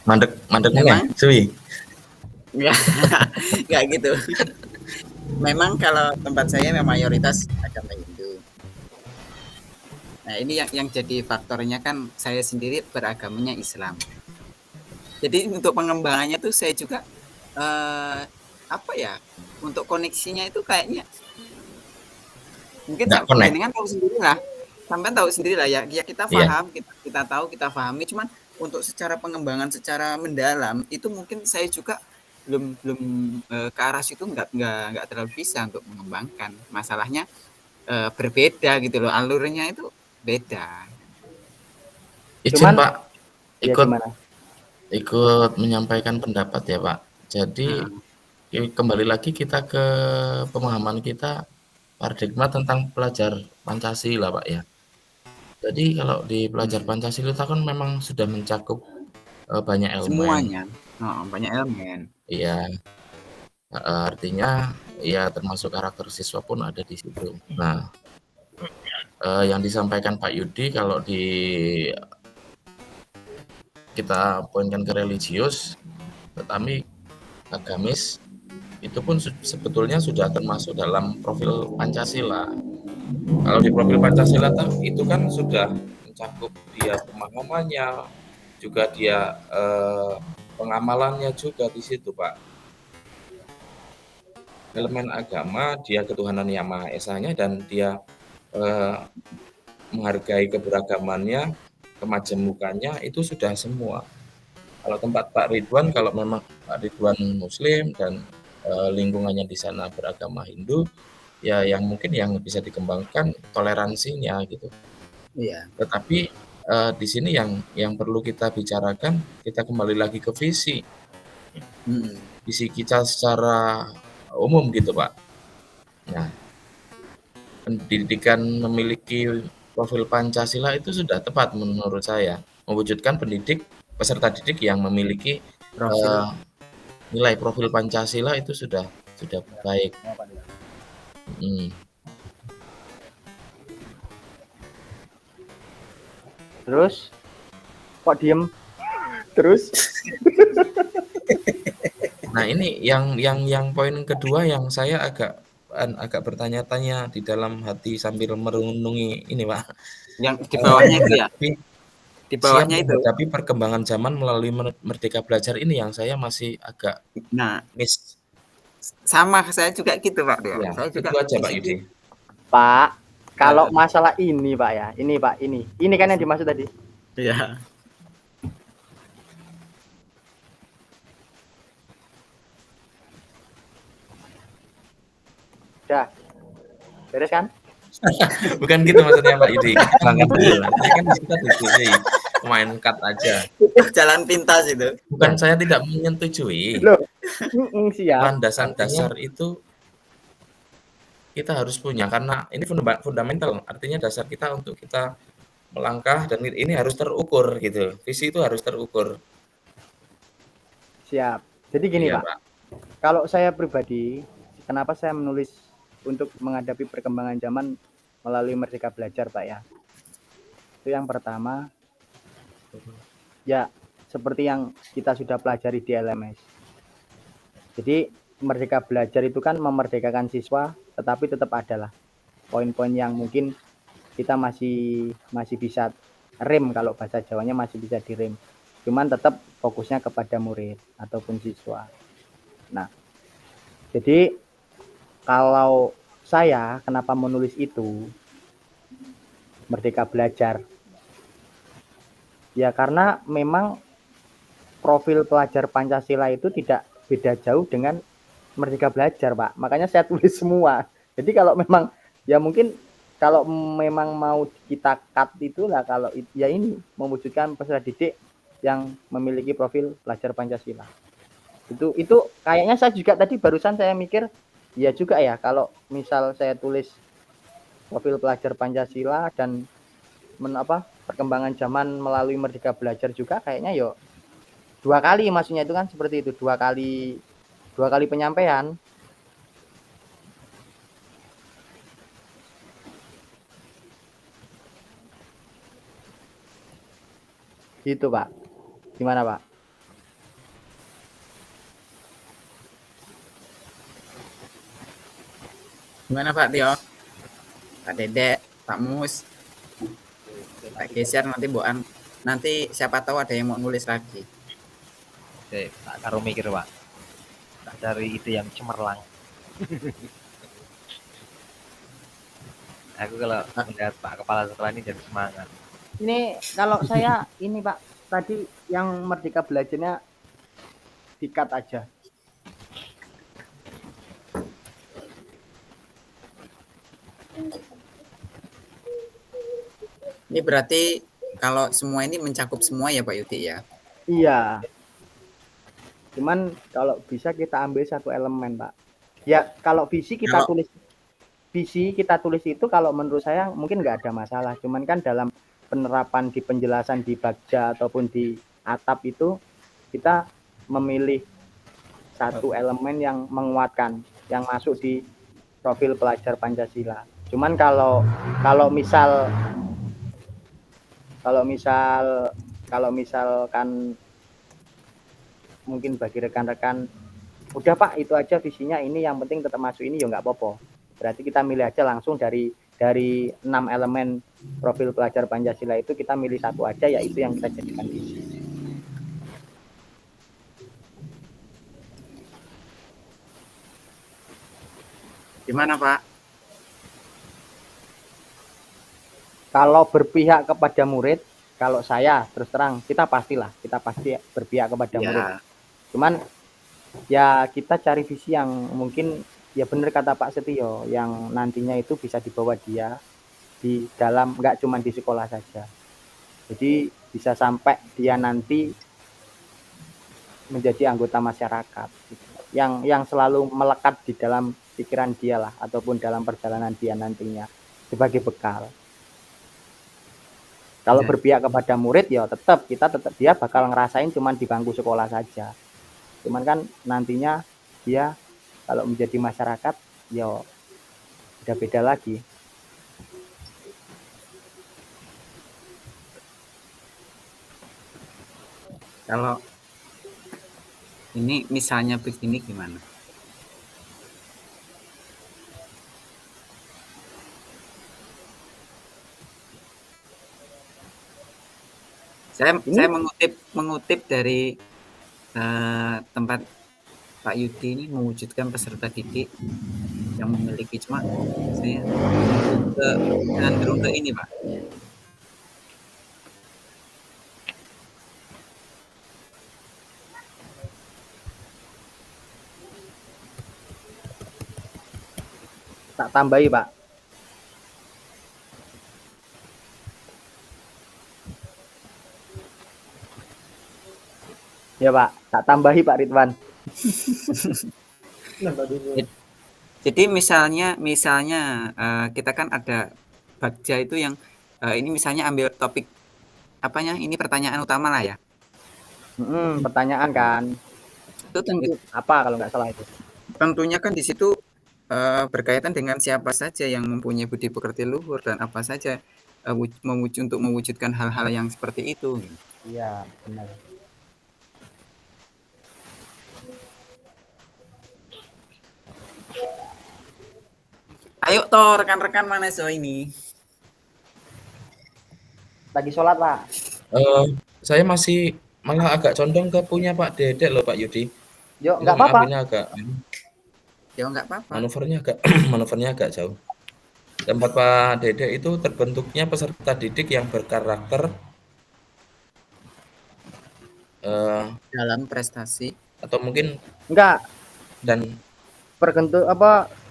Mandek Memang? Suwi. Enggak gitu. Memang kalau tempat saya memang mayoritas agama Hindu. Nah, ini yang jadi faktornya kan saya sendiri beragamanya Islam. Jadi untuk pengembangannya tuh saya juga untuk koneksinya itu kayaknya mungkin dengan tahu sendiri lah. Sampai tahu sendiri lah ya kita paham, kita tahu, kita pahami, cuman untuk secara pengembangan secara mendalam itu mungkin saya juga belum ke arah situ, nggak terlalu bisa untuk mengembangkan. Masalahnya berbeda gitu loh, alurnya itu beda. Izin Pak, gimana? ikut menyampaikan pendapat ya Pak. Jadi kembali lagi kita ke pemahaman kita, paradigma tentang pelajar Pancasila Pak ya. Jadi kalau di pelajar Pancasila itu kan memang sudah mencakup banyak elemen. Semuanya, banyak elemen. Iya, artinya ya termasuk karakter siswa pun ada di situ. Nah, yang disampaikan Pak Yudi kalau kita poinkan ke religius, tetapi agamis itu pun sebetulnya sudah termasuk dalam profil Pancasila. Kalau di profil Pancasila itu kan sudah mencakup dia pemahamannya, juga dia pengamalannya juga di situ Pak. Elemen agama, dia ketuhanan yang Maha Esa-nya, dan dia menghargai keberagamannya, kemajemukannya, itu sudah semua. Kalau tempat Pak Ridwan, kalau memang Pak Ridwan Muslim dan lingkungannya di sana beragama Hindu, ya yang mungkin yang bisa dikembangkan toleransinya gitu. Iya. Tetapi di sini yang perlu kita bicarakan, kita kembali lagi ke visi. Visi kita secara umum gitu Pak. Nah, pendidikan memiliki profil Pancasila itu sudah tepat menurut saya, mewujudkan peserta didik yang memiliki nilai profil Pancasila itu sudah baik. Terus kok diem terus? Nah, ini yang poin kedua yang saya agak bertanya-tanya di dalam hati sambil merenungi ini Pak. Yang di bawahnya itu ya. Di bawahnya itu. Tapi perkembangan zaman melalui Merdeka Belajar ini yang saya masih agak miss. Sama saya juga gitu Pak. Ya, saya juga itu aja Pak Yudi. Pak, kalau masalah ini Pak ya, ini kan yang dimaksud tadi. Iya. Udah, beres kan? Bukan gitu maksudnya Pak Yudi. Banget dulu. Ini kan kita diskusi, main cut aja. Jalan pintas itu. Bukan saya tidak menyetujui. Loh, siap. Landasan dasar itu kita harus punya, karena ini fundamental. Artinya dasar kita untuk kita melangkah, dan ini harus terukur gitu. Visi itu harus terukur. Siap. Jadi gini Pak. Kalau saya pribadi, kenapa saya menulis untuk menghadapi perkembangan zaman melalui Merdeka Belajar Pak ya? Itu yang pertama, ya seperti yang kita sudah pelajari di LMS. Jadi merdeka belajar itu kan memerdekakan siswa, tetapi tetap adalah poin-poin yang mungkin kita masih bisa rem, kalau bahasa Jawanya masih bisa direm. Cuman tetap fokusnya kepada murid ataupun siswa. Nah, jadi kalau saya kenapa menulis itu merdeka belajar? Ya karena memang profil pelajar Pancasila itu tidak beda jauh dengan merdeka belajar, Pak. Makanya saya tulis semua. Jadi kalau memang ya mungkin kalau memang mau kita cut itulah, kalau ya ini mewujudkan peserta didik yang memiliki profil pelajar Pancasila. Itu kayaknya saya juga tadi barusan saya mikir ya juga ya, kalau misal saya tulis profil pelajar Pancasila dan perkembangan zaman melalui merdeka belajar juga, kayaknya yo 2 kali, maksudnya itu kan seperti itu, 2 kali penyampaian. Gitu, Pak. Gimana, Pak? Gimana Pak Tio? Pak Dedek, Pak Mus, Pak geser nanti Boan. Nanti siapa tahu ada yang mau nulis lagi. Oke, tak karo mikir Pak. Tak cari ide yang cemerlang. Aku kalau melihat Pak Kepala Sekolah ini jadi semangat. Ini kalau saya ini Pak, tadi yang merdeka belajarnya di-cut aja. Ini berarti kalau semua ini mencakup semua ya Pak Yuti ya? Iya. Cuman kalau bisa kita ambil satu elemen, Pak. Ya kalau visi kita tulis itu kalau menurut saya mungkin nggak ada masalah. Cuman kan dalam penerapan di penjelasan di bagja ataupun di atap itu kita memilih satu elemen yang menguatkan, yang masuk di profil pelajar Pancasila. Cuman kalau misalkan mungkin bagi rekan-rekan udah Pak itu aja visinya, ini yang penting tetap masuk ini ya nggak apa-apa. Berarti kita milih aja langsung dari 6 elemen profil pelajar Pancasila itu kita milih satu aja, yaitu yang kita jadikan visi. Gimana Pak? Kalau berpihak kepada murid, kalau saya terus terang kita pasti berpihak kepada murid. Cuman ya kita cari visi yang mungkin ya benar kata Pak Setio, yang nantinya itu bisa dibawa dia di dalam, nggak cuma di sekolah saja. Jadi bisa sampai dia nanti menjadi anggota masyarakat yang selalu melekat di dalam pikiran dia lah, ataupun dalam perjalanan dia nantinya sebagai bekal. Kalau berpihak kepada murid ya tetap dia bakal ngerasain cuman di bangku sekolah saja. Cuman kan nantinya dia kalau menjadi masyarakat ya udah beda lagi. Kalau ini misalnya begini gimana? Saya mengutip dari tempat Pak Yudi ini mewujudkan peserta didik yang memiliki, cuma saya cenderung ke ini Pak. Tak tambahi Pak. Ya Pak, tak tambahi Pak Ridwan. Jadi misalnya kita kan ada bagja itu yang ini misalnya ambil topik apanya, ini pertanyaan utama lah ya. Pertanyaan kan. Itu tentu apa kalau nggak salah itu. Tentunya kan di situ berkaitan dengan siapa saja yang mempunyai budi pekerti luhur dan apa saja untuk mewujudkan hal-hal yang seperti itu. Iya, benar. Ayo toh rekan-rekan mana so ini? Lagi sholat, Pak. Saya masih malah agak condong ke punya Pak Dedek loh Pak Yudi. Yuk, Itu nggak maaf apa-apa. ini agak Ya nggak apa-apa. manuvernya agak jauh. Tempat Pak Dedek itu terbentuknya peserta didik yang berkarakter Dalam prestasi. atau mungkin Enggak, dan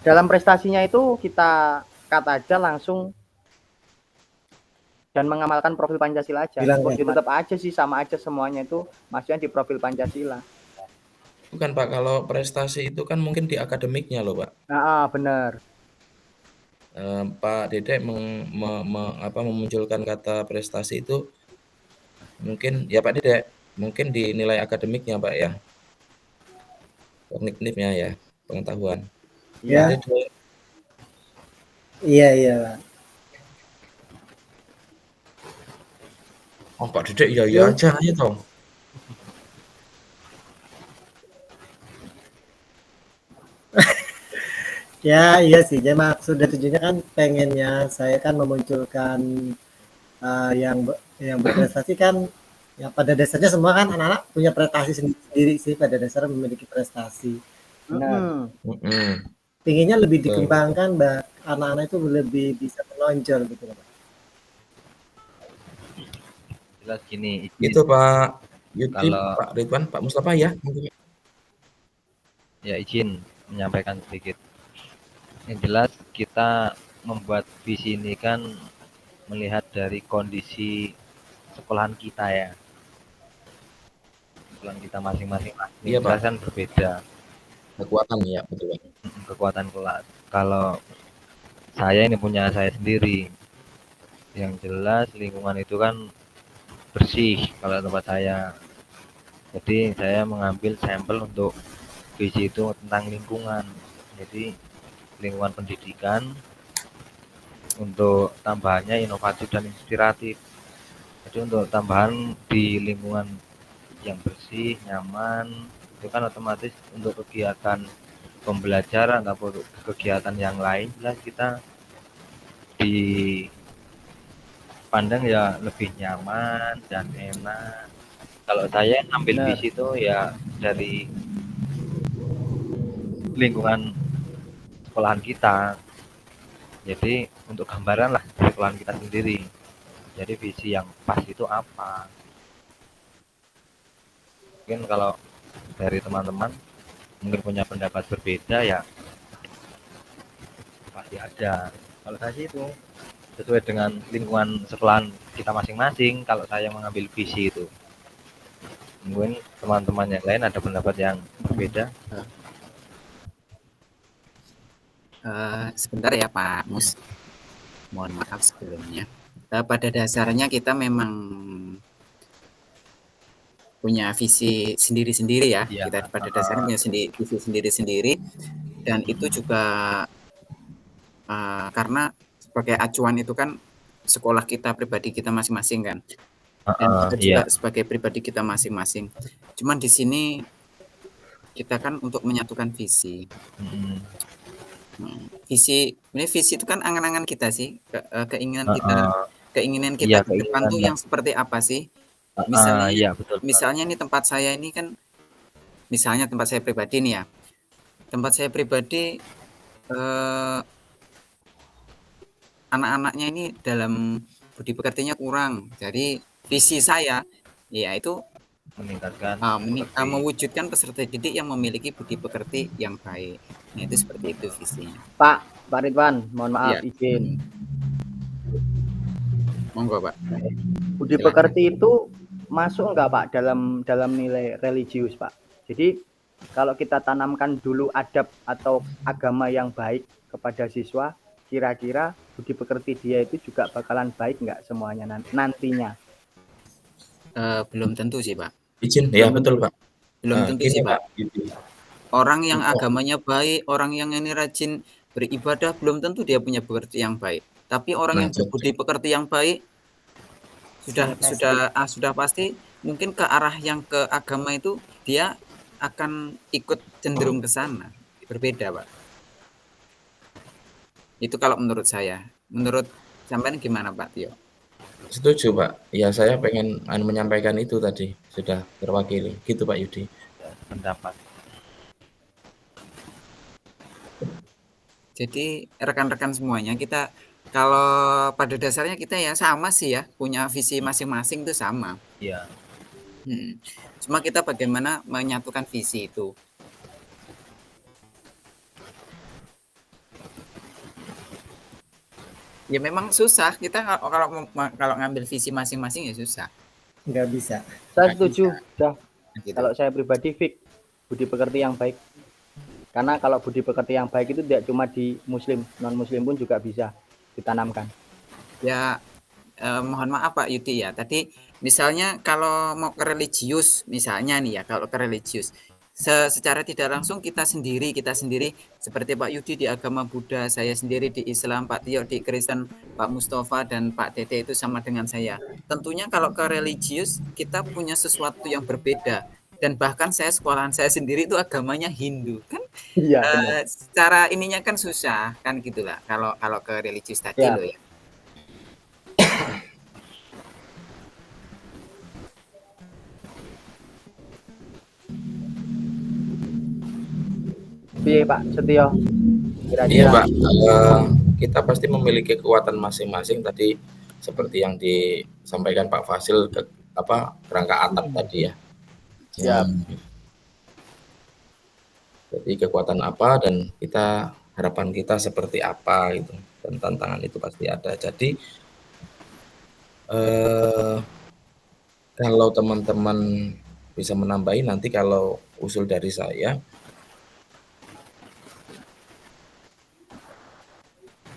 dalam prestasinya itu kita cut aja langsung dan mengamalkan profil Pancasila aja. Bilang Kok ya, tetap aja sih sama aja semuanya itu maksudnya di profil Pancasila. bukan Pak, kalau prestasi itu kan mungkin di akademiknya loh Pak. Nah, benar. Pak Dedek memunculkan kata prestasi itu mungkin ya Pak Dedek mungkin di nilai akademiknya Pak ya, kognitifnya ya, pengetahuan. Ya. Pak Dedek, Iya, Pak. oh Pak Dedek iya aja aja toh. Ya, iya sih. Jadi maksud dan tujuannya kan pengennya saya kan memunculkan yang berprestasi kan, ya pada dasarnya semua kan anak-anak punya prestasi sendiri sih, pada dasarnya memiliki prestasi. Nah, pinginnya lebih dikembangkan, anak-anak itu lebih bisa menonjol gitu Pak. Jelas gini, Itu Pak Yudi, Kalau- Pak Ridwan, Pak Mustafa ya. ya izin menyampaikan sedikit. Yang jelas kita membuat visi ini kan melihat dari kondisi sekolahan kita ya. Sekolahan kita masing-masing Iya, Pak. jelas kan berbeda Kekuatan ya, betul Pak. kekuatan kelas. Kalau saya ini punya saya sendiri. Yang jelas lingkungan itu kan bersih kalau tempat saya. Jadi saya mengambil sampel untuk visi itu tentang lingkungan. Jadi lingkungan pendidikan untuk tambahannya inovatif dan inspiratif. Jadi untuk tambahan di lingkungan yang bersih, nyaman, itu kan otomatis untuk kegiatan pembelajaran ataupun kegiatan yang lain jelas kita dipandang ya lebih nyaman dan enak. Kalau saya ambil Benar. visi itu ya dari lingkungan sekolahan kita. Jadi untuk gambaran lah di sekolahan kita sendiri. Jadi visi yang pas itu apa? Mungkin kalau dari teman-teman mungkin punya pendapat berbeda ya pasti ada. Kalau saya sih itu sesuai dengan lingkungan sekolahan kita masing-masing. Kalau saya mengambil visi itu, mungkin teman-teman yang lain ada pendapat yang berbeda. Sebentar ya Pak Mus, mohon maaf sebelumnya. Pada dasarnya kita memang punya visi sendiri-sendiri ya. Ya, Kita pada dasarnya punya visi sendiri-sendiri, dan itu juga karena sebagai acuan itu kan sekolah kita pribadi kita masing-masing kan, dan kita juga sebagai pribadi kita masing-masing. Cuman di sini kita kan untuk menyatukan visi. Visi itu kan angan-angan kita sih, keinginan kita ke depan tuh yang seperti apa sih? Misalnya, betul. Misalnya nih tempat saya ini kan, misalnya tempat saya pribadi nih ya, tempat saya pribadi anak-anaknya ini dalam budi pekertinya kurang. Jadi visi saya yaitu meningkatkan mewujudkan peserta didik yang memiliki budi pekerti yang baik. Nah, itu seperti itu visinya. Pak Ridwan, mohon maaf Ya. izin. Monggo Pak. Budi pekerti itu masuk enggak Pak dalam nilai religius Pak? Jadi kalau kita tanamkan dulu adab atau agama yang baik kepada siswa, kira-kira budi pekerti dia itu juga bakalan baik enggak semuanya nantinya? Belum tentu sih Pak. Izin ya, betul Pak. Belum tentu sih Pak. Gitu. Orang yang agamanya baik, orang yang ini rajin beribadah, belum tentu dia punya pekerti yang baik. Tapi orang yang berbudi pekerti yang baik sudah pasti mungkin ke arah yang ke agama itu dia akan ikut cenderung ke sana. Berbeda Pak. Itu kalau menurut saya. Menurut sampean gimana Pak Tio? Setuju, Pak. Ya, saya pengen menyampaikan itu tadi, sudah terwakili. Gitu, Pak Yudi. Ya, pendapat. Jadi rekan-rekan semuanya, kita kalau pada dasarnya kita ya sama sih ya, punya visi masing-masing itu sama. Iya. Cuma kita bagaimana menyatukan visi itu. Ya memang susah, kita kalau ngambil visi masing-masing ya susah. Nggak bisa. Saya Nggak setuju. bisa. Dah. Gitu. Kalau saya pribadi fix budi pekerti yang baik. Karena kalau budi pekerti yang baik itu tidak cuma di muslim, non muslim pun juga bisa ditanamkan. Ya mohon maaf Pak Yudi ya. Tadi misalnya kalau mau ke religius, misalnya nih ya, kalau ke religius, secara tidak langsung kita sendiri seperti Pak Yudi di agama Buddha, saya sendiri di Islam, Pak Tio di Kristen, Pak Mustafa dan Pak Dede itu sama dengan saya. Tentunya kalau ke religius kita punya sesuatu yang berbeda. Dan bahkan sekolahan saya sendiri itu agamanya Hindu kan. Iya, benar. Secara ininya kan susah kan gitulah kalau ke religius tadi Ya. loh ya. Piye Pak Setio? Iya, Kira-kira Pak. Kita pasti memiliki kekuatan masing-masing tadi seperti yang disampaikan Pak Fasil kerangka atap tadi ya. siap. Jadi kekuatan apa dan harapan kita seperti apa gitu, dan tantangan itu pasti ada. Jadi kalau teman-teman bisa menambahi nanti kalau usul dari saya,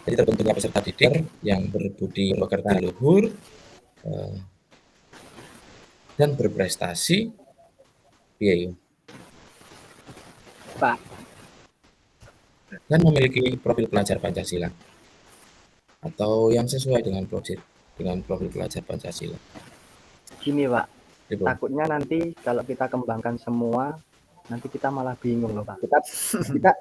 jadi terbentuknya peserta didik yang berbudi pekerti luhur dan berprestasi, ya, Pak, dan memiliki profil pelajar Pancasila atau yang sesuai dengan profil pelajar Pancasila. gini Pak, Gitu. takutnya nanti kalau kita kembangkan semua, nanti kita malah bingung loh Pak. Kita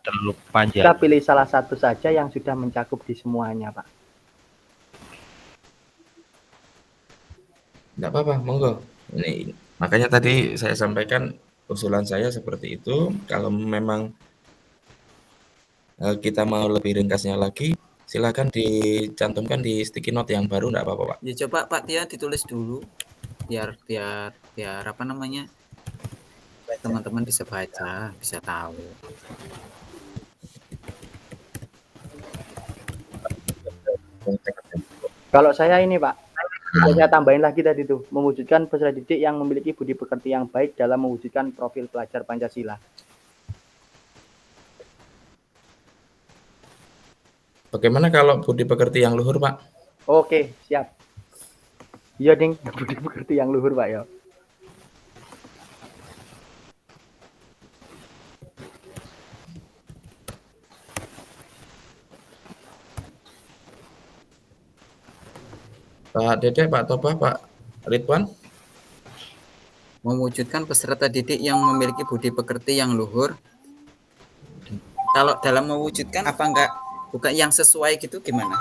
Terlalu kita panjang. pilih salah satu saja yang sudah mencakup di semuanya Pak. Enggak apa-apa, monggo. Ini makanya tadi saya sampaikan usulan saya seperti itu. Kalau memang kita mau lebih ringkasnya lagi, silakan dicantumkan di sticky note yang baru, enggak apa-apa, Pak. Ya coba Pak Tia ditulis dulu biar apa namanya teman-teman bisa baca, bisa tahu. Kalau saya ini Pak, saya tambahin lagi tadi tuh, mewujudkan peserta didik yang memiliki budi pekerti yang baik dalam mewujudkan profil pelajar Pancasila. Bagaimana kalau budi pekerti yang luhur, Pak? Oke, siap. Iya ding, budi pekerti yang luhur Pak ya. Pak Dede, Pak Toba, Pak Ridwan? Mewujudkan peserta didik yang memiliki budi pekerti yang luhur. Kalau dalam mewujudkan apa enggak bukan yang sesuai gitu gimana?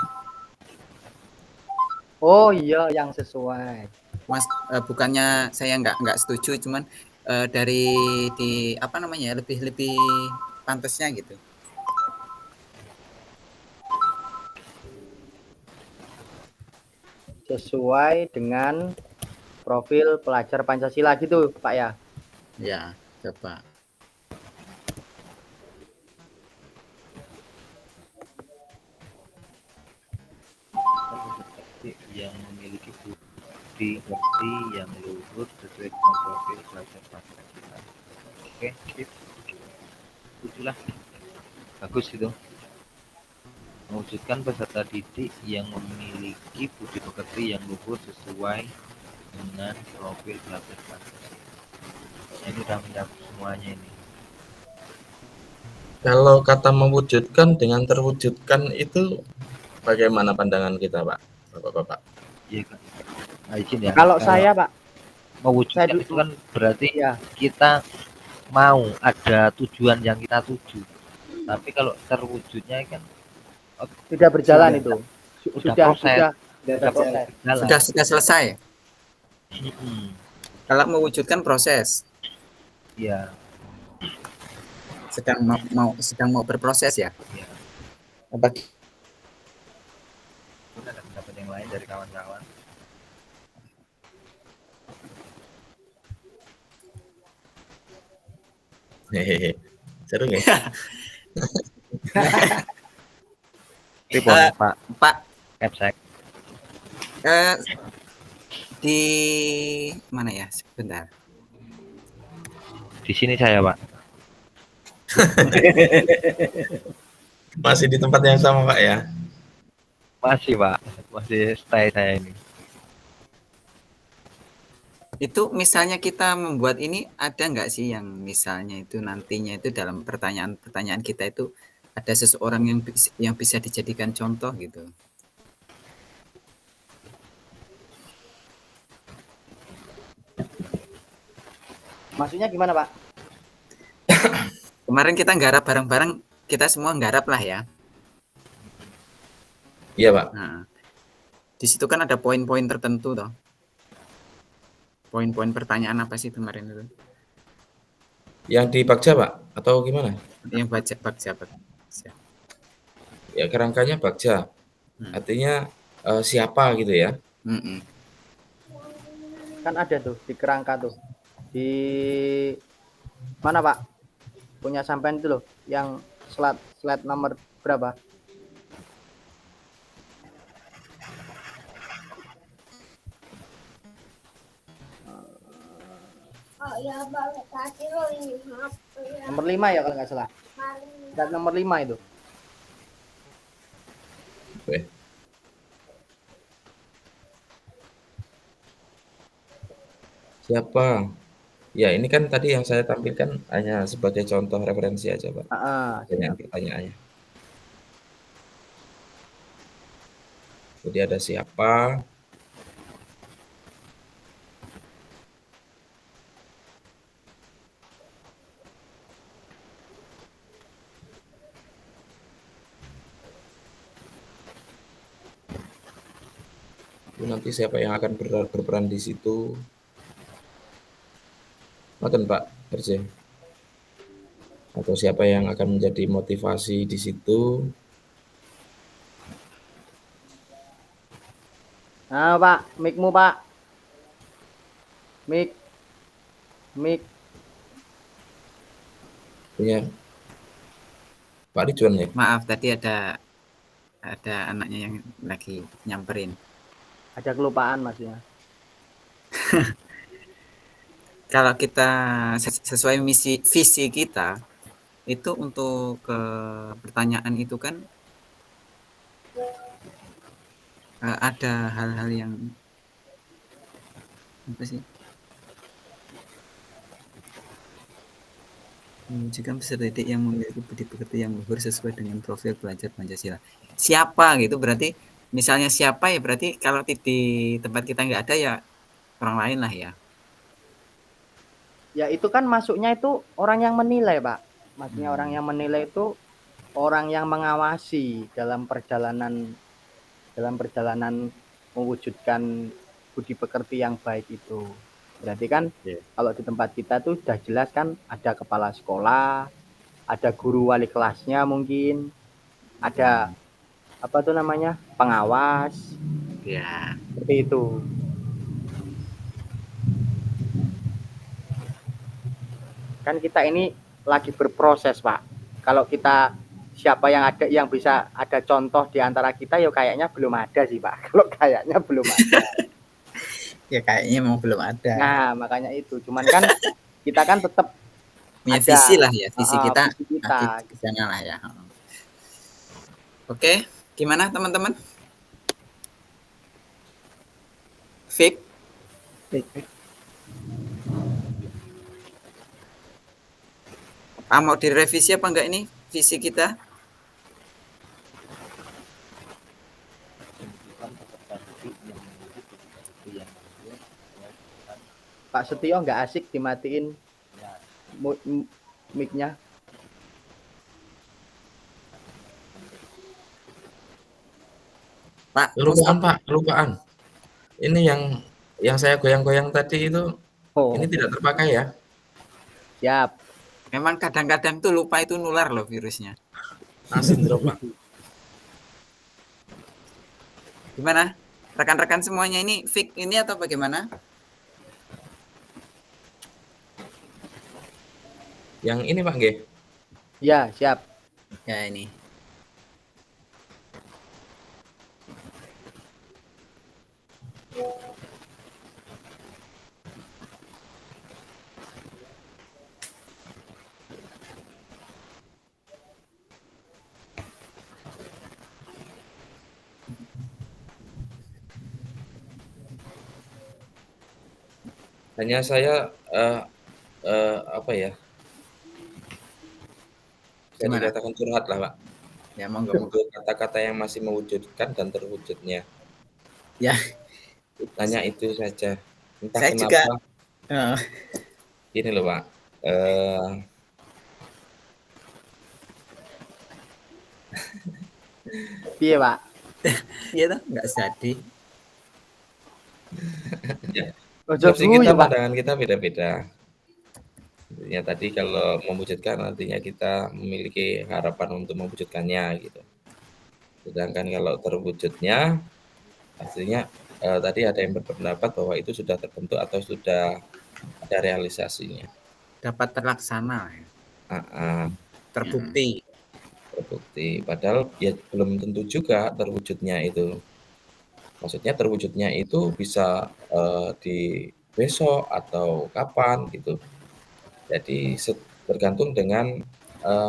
Oh iya, yang sesuai. Mas bukannya saya enggak setuju, cuman dari di apa namanya lebih pantasnya gitu. Sesuai dengan profil pelajar Pancasila gitu Pak ya. Ya, coba. Yang memiliki budi pekerti yang luhur sesuai dengan profil pelajar Pancasila. Oke, sip. Itulah bagus itu. Mewujudkan peserta didik yang memiliki budi pekerti yang luhur sesuai dengan profil pelajar Pancasila. Ini udah mencakup semuanya ini. Kalau kata mewujudkan dengan terwujudkan itu bagaimana pandangan kita, Pak? Bapak-bapak. Iya kan. Nah, izin ya. Kalau saya Pak, mewujudkan saya itu kan berarti ya kita mau ada tujuan yang kita tuju. Tapi kalau terwujudnya kan Tidak berjalan Sudah. itu. Udah proses. Udah Sudah terjalan. proses. Jalan. Sudah selesai. Mm-mm. Kalau mewujudkan proses, Iya. sedang mau berproses ya. Iya. Apa Udah dapat yang lain dari kawan-kawan. Hehehe. Seru nggak? Pripun, Pak Pak Capsek? eh, di mana ya? Sebentar. Di sini saya, Pak. Masih di tempat yang sama, Pak ya? Masih, Pak. Masih stay saya ini. Itu misalnya kita membuat ini, ada nggak sih yang misalnya itu nantinya itu dalam pertanyaan-pertanyaan kita itu ada seseorang yang bisa dijadikan contoh gitu. Maksudnya gimana, Pak? Kemarin kita nggarap bareng-bareng, kita semua nggarap lah ya. Iya, Pak. Nah, di situ kan ada poin-poin tertentu toh. Poin-poin pertanyaan apa sih kemarin itu? Yang di Bagja, Pak? Atau gimana? Yang baca. Ya, kerangkanya Bagja. Artinya siapa gitu ya? Mm-mm. Kan ada tuh di kerangka tuh. Di mana, Pak? Punya sampean itu loh, yang slide nomor berapa? Nomor 5 ya kalau nggak salah. Slide nomor 5 itu. Oke. Siapa? Ya, ini kan tadi yang saya tampilkan hanya sebagai contoh referensi aja, Pak. Dengan pertanyaannya. Jadi ada siapa? Nanti siapa yang akan berperan di situ? Maten, Pak Herje. Atau siapa yang akan menjadi motivasi di situ? Nah, Pak, mic-mu, Pak. Mic. Punya Pak Ridwan ya? Maaf, tadi ada anaknya yang lagi nyamperin. Ada kelupaan maksudnya. Kalau kita sesuai visi kita itu untuk pertanyaan itu kan ada hal-hal yang apa sih? Jika peserta didik yang memiliki budi pekerti yang luhur sesuai dengan profil belajar Pancasila. Siapa gitu berarti, misalnya siapa ya berarti kalau di tempat kita nggak ada ya orang lain lah ya. Ya itu kan masuknya itu orang yang menilai, Pak. Maksudnya orang yang menilai itu orang yang mengawasi dalam perjalanan mewujudkan budi pekerti yang baik itu. Berarti kan kalau di tempat kita tuh sudah jelas kan ada kepala sekolah, ada guru wali kelasnya mungkin, ada apa tuh namanya, pengawas. Ya. Seperti itu. Kan kita ini lagi berproses, Pak. Kalau kita siapa yang ada yang bisa ada contoh di antara kita ya kayaknya belum ada sih, Pak. Kalau kayaknya belum ada. Ya kayaknya memang belum ada. Nah, makanya itu. Cuman kan kita kan tetap punya ada, visi lah ya, visi kita kita. ke sana lah ya. Oke, gimana teman-teman? Fik? Mau direvisi apa enggak ini visi kita? Pak Setio nggak asik dimatiin mic-nya. Pak, mau Kelupaan stop. Pak, kelupaan. Ini yang saya goyang-goyang tadi itu, Oh, ini tidak terpakai ya? siap. Memang kadang-kadang tuh lupa itu nular loh virusnya. Sindrom Pak. Gimana? Rekan-rekan semuanya ini fix ini atau bagaimana? Yang ini Pak Nggih. Ya, siap. Ya ini. Hanya saya apa ya? Bisa Gimana? dikatakan curhat lah Pak. Ya monggo. Untuk kata-kata yang masih mewujudkan dan terwujudnya. Ya, Hanya itu saja. Entah saya juga kenapa ini loh Pak. Piye, Pak? iya tuh nggak jadi. Ojo Persepsi kita, guyu, Pak. pandangan kita beda-beda. Intinya tadi kalau mewujudkan artinya kita memiliki harapan untuk mewujudkannya gitu. Sedangkan kalau terwujudnya artinya tadi ada yang berpendapat bahwa itu sudah terbentuk atau sudah ada realisasinya. Dapat terlaksana ya. Terbukti. Padahal ya belum tentu juga terwujudnya itu. Maksudnya terwujudnya itu bisa di besok atau kapan gitu. Jadi bergantung dengan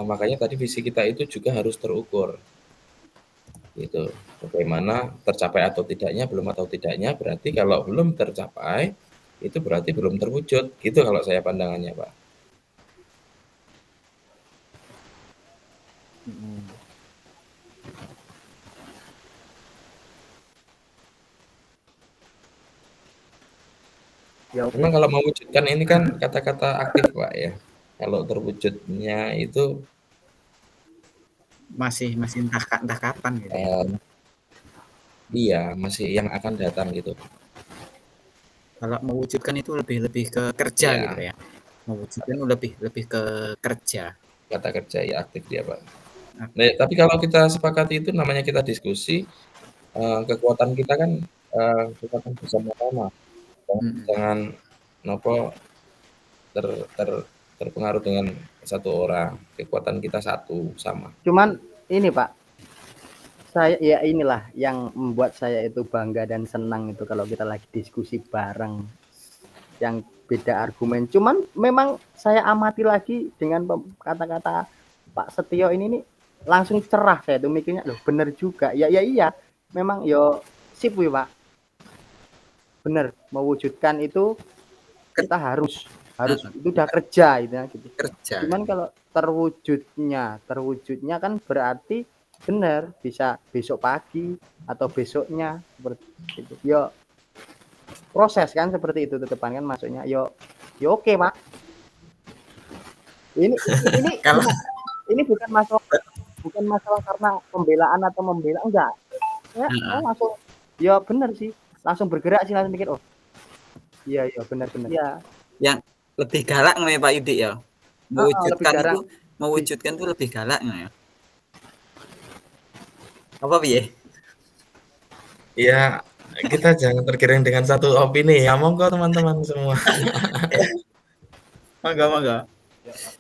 makanya tadi visi kita itu juga harus terukur. Gitu. Bagaimana tercapai atau tidaknya, belum atau tidaknya berarti kalau belum tercapai itu berarti belum terwujud. Gitu kalau saya pandangannya, Pak. Ya, Memang kalau mewujudkan ini kan kata-kata aktif, Pak ya. Kalau terwujudnya itu Masih entah kapan gitu ya. iya, masih yang akan datang gitu. Kalau mewujudkan itu lebih ke kerja Ya, gitu ya. Mewujudkan lebih ke kerja. kata kerja ya aktif dia, Pak. Nah, tapi kalau kita sepakati itu namanya kita diskusi, kekuatan kita kan kekuatan bersama-sama. Jangan nopo terpengaruh dengan satu orang. Kekuatan kita satu sama. Cuman ini, Pak. Saya ya inilah yang membuat saya itu bangga dan senang itu kalau kita lagi diskusi bareng yang beda argumen. Cuman memang saya amati lagi dengan kata-kata Pak Setio ini nih langsung cerah saya tuh mikirnya loh bener juga. Ya iya. Memang yo sip wih, Pak. Bener mewujudkan itu kita harus itu udah kerja gitu. Kerja. Cuman kalau terwujudnya kan berarti benar bisa besok pagi atau besoknya seperti itu. Yo proses kan seperti itu depan kan maksudnya. Yo oke, Pak. Ini Kalau ini bukan masalah karena pembelaan atau membela enggak. Ya, langsung ya benar sih. Langsung bergerak sih langsung mikir oh. Iya benar. Iya. Yang lebih galak nih Pak Yudi ya. Mewujudkan itu lebih galak ya. Apa piye? Ya, kita jangan tergiring dengan satu opini ya. Monggo teman-teman semua. Monggo.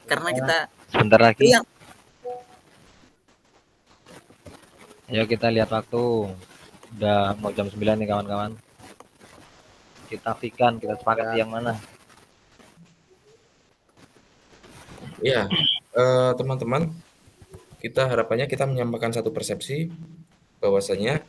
Karena kita Sebentar lagi. Yang... Ayo kita lihat waktu. Udah mau jam 9 nih kawan-kawan. Kita fikan, kita sepakati yang mana? Ya, teman-teman, kita harapannya kita menyampaikan satu persepsi bahwasanya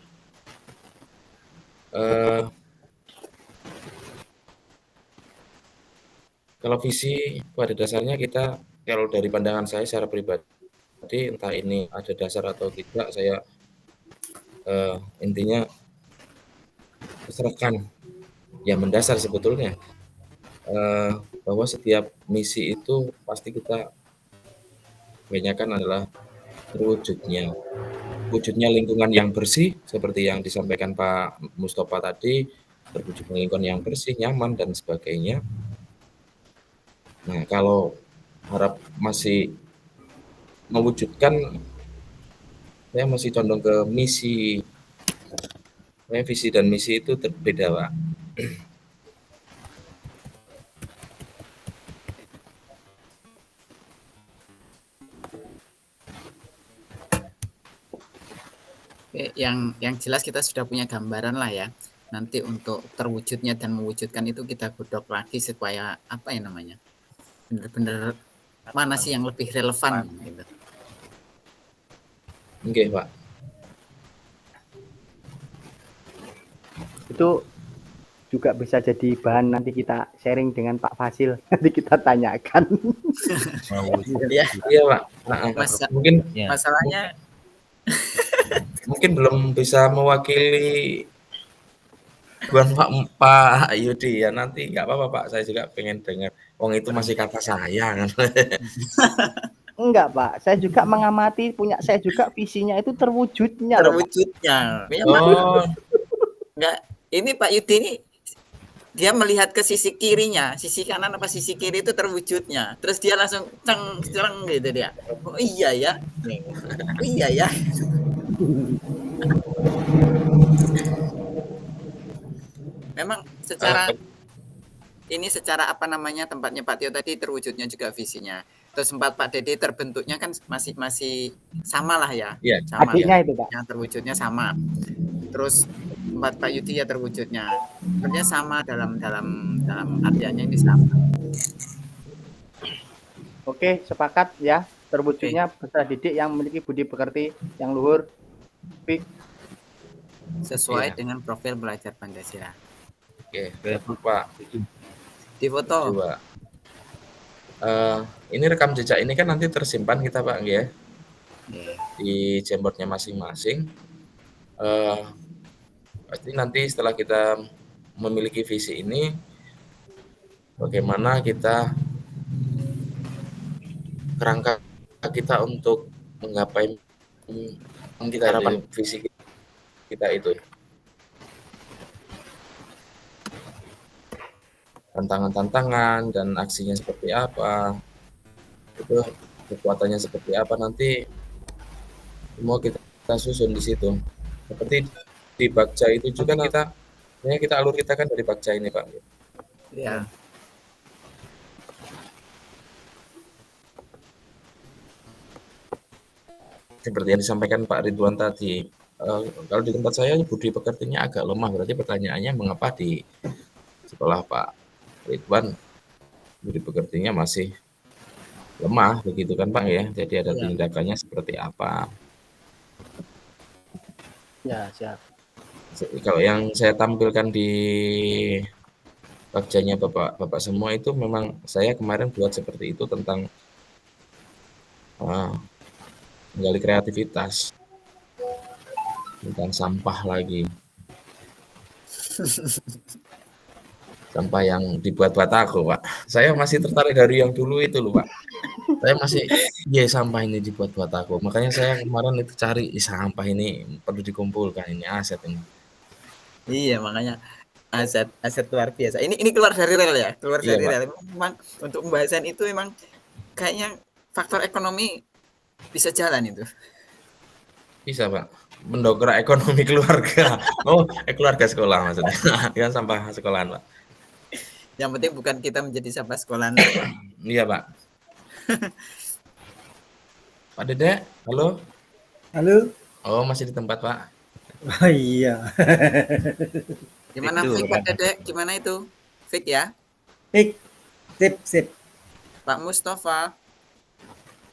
kalau visi pada dasarnya kita, kalau dari pandangan saya secara pribadi, entah ini ada dasar atau tidak, saya intinya serahkan yang mendasar sebetulnya bahwa setiap misi itu pasti kita kebanyakan adalah terwujudnya. Wujudnya lingkungan yang bersih seperti yang disampaikan Pak Mustofa tadi, terwujudnya lingkungan yang bersih, nyaman dan sebagainya. Nah, kalau harap masih mewujudkan, saya masih condong ke misi. Visi dan misi itu berbeda, Pak. Oke, yang jelas kita sudah punya gambaran lah ya. Nanti untuk terwujudnya dan mewujudkan itu kita godok lagi supaya apa ya namanya, benar-benar mana sih yang lebih relevan gitu. Oke, Pak. Itu juga bisa jadi bahan nanti kita sharing dengan Pak Fasil. Nanti kita tanyakan. Ya, Iya, Pak. Mungkin masalahnya mungkin belum bisa mewakili bukan Pak Yudi ya, nanti nggak apa-apa Pak, saya juga pengen dengar. Wong itu masih kata saya kan. Enggak, Pak. Saya juga mengamati, punya saya juga visinya itu terwujudnya loh, Pak. terwujudnya. Oh, Enggak, ini Pak Yudi ini dia melihat ke sisi kirinya, sisi kanan apa sisi kiri itu terwujudnya. Terus dia langsung ceng gitu dia. Oh iya ya. Oh iya ya. Memang secara ini secara apa namanya tempatnya Pak Tio tadi terwujudnya juga visinya. Terus tempat Pak Dede terbentuknya kan masih sama lah ya. iya. Sama Adiknya ya. itu, Pak. Yang terwujudnya sama. Terus tempat Pak Yudi ya terwujudnya. Sebenarnya sama dalam artiannya ini sama. Oke, sepakat ya. Terwujudnya peserta didik yang memiliki budi pekerti yang luhur. Fik. Sesuai dengan profil belajar Pancasila. Oke, Pak. Di foto. Coba. Ini rekam jejak ini kan nanti tersimpan kita Pak ya. Di Jamboardnya masing-masing. Pasti nanti setelah kita memiliki visi ini, bagaimana kita kerangka kita untuk menggapai harapan visi kita itu. Tantangan-tantangan dan aksinya seperti apa, itu kekuatannya seperti apa, nanti semua kita susun di situ. Seperti di Bagja itu juga kita alur kita kan dari Bagja ini Pak. Ya. Seperti yang disampaikan Pak Ridwan tadi, kalau di tempat saya budi pekertinya agak lemah, berarti pertanyaannya mengapa di sekolah Pak Ridwan budi pekertinya masih lemah begitu kan Pak ya? Jadi ada tindakannya seperti apa? Ya, siap. Kalau yang saya tampilkan di Bagjanya Bapak semua itu memang saya kemarin buat seperti itu tentang menggali kreativitas tentang sampah lagi. Sampah yang dibuat aku Pak. Saya masih tertarik dari yang dulu itu loh Pak. Saya masih sampah ini dibuat aku. Makanya saya kemarin itu cari sampah ini perlu dikumpulkan, ini aset ini. Iya, makanya aset luar biasa. Ini keluar dari rel ya, keluar dari rel. Memang untuk pembahasan itu memang kayaknya faktor ekonomi bisa jalan itu. Bisa Pak, mendongkrak ekonomi keluarga. Oh, keluarga sekolah maksudnya. Kan sampah sekolahan Pak. Yang penting bukan kita menjadi sampah sekolahan. Iya Pak. Pak Dede, halo. Halo. Oh, masih di tempat Pak. Oh iya. Gimana Fik Pak Dede? Gimana itu? Fik ya? Fik. Sip. Pak Mustofa.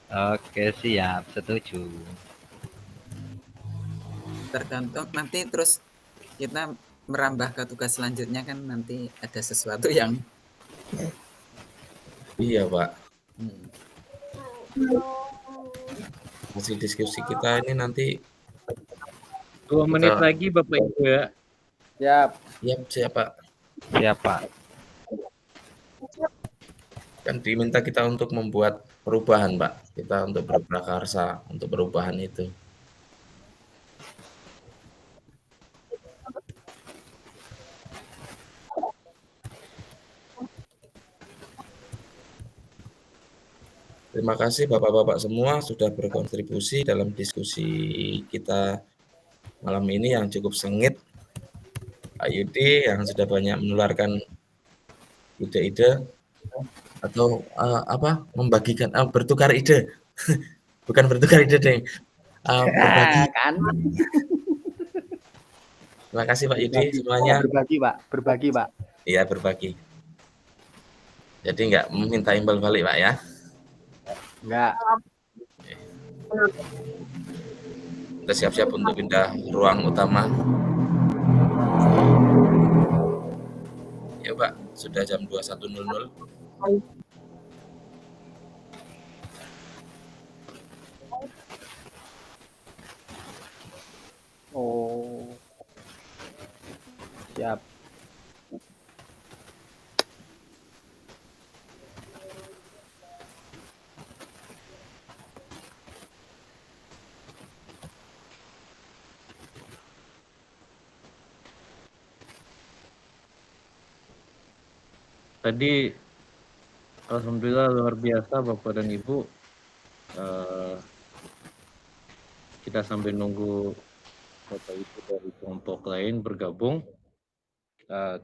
Oke, siap, setuju. Tergantung nanti terus kita merambah ke tugas selanjutnya kan nanti ada sesuatu yang Iya Pak. Hasil diskusi kita ini nanti 2 menit lagi Bapak Ibu ya. Siap. Siap Pak. Siap Pak. Kan diminta kita untuk membuat perubahan, Pak. Kita untuk berprakarsa untuk perubahan itu. Terima kasih Bapak-bapak semua sudah berkontribusi dalam diskusi kita malam ini yang cukup sengit. Pak Yudi yang sudah banyak menularkan ide-ide atau membagikan bertukar ide. Bukan bertukar ide deh. Berbagi. Kan? Terima kasih Pak Yudi semuanya. Berbagi, Pak. Berbagi, Pak. Iya, berbagi. Jadi nggak meminta imbal balik, Pak ya? Enggak. Kita siap-siap untuk pindah ruang utama. Ya Pak, sudah jam 21.00. Oh. Siap. Tadi alhamdulillah luar biasa Bapak dan Ibu. Kita sambil nunggu Bapak Ibu dari kelompok lain bergabung.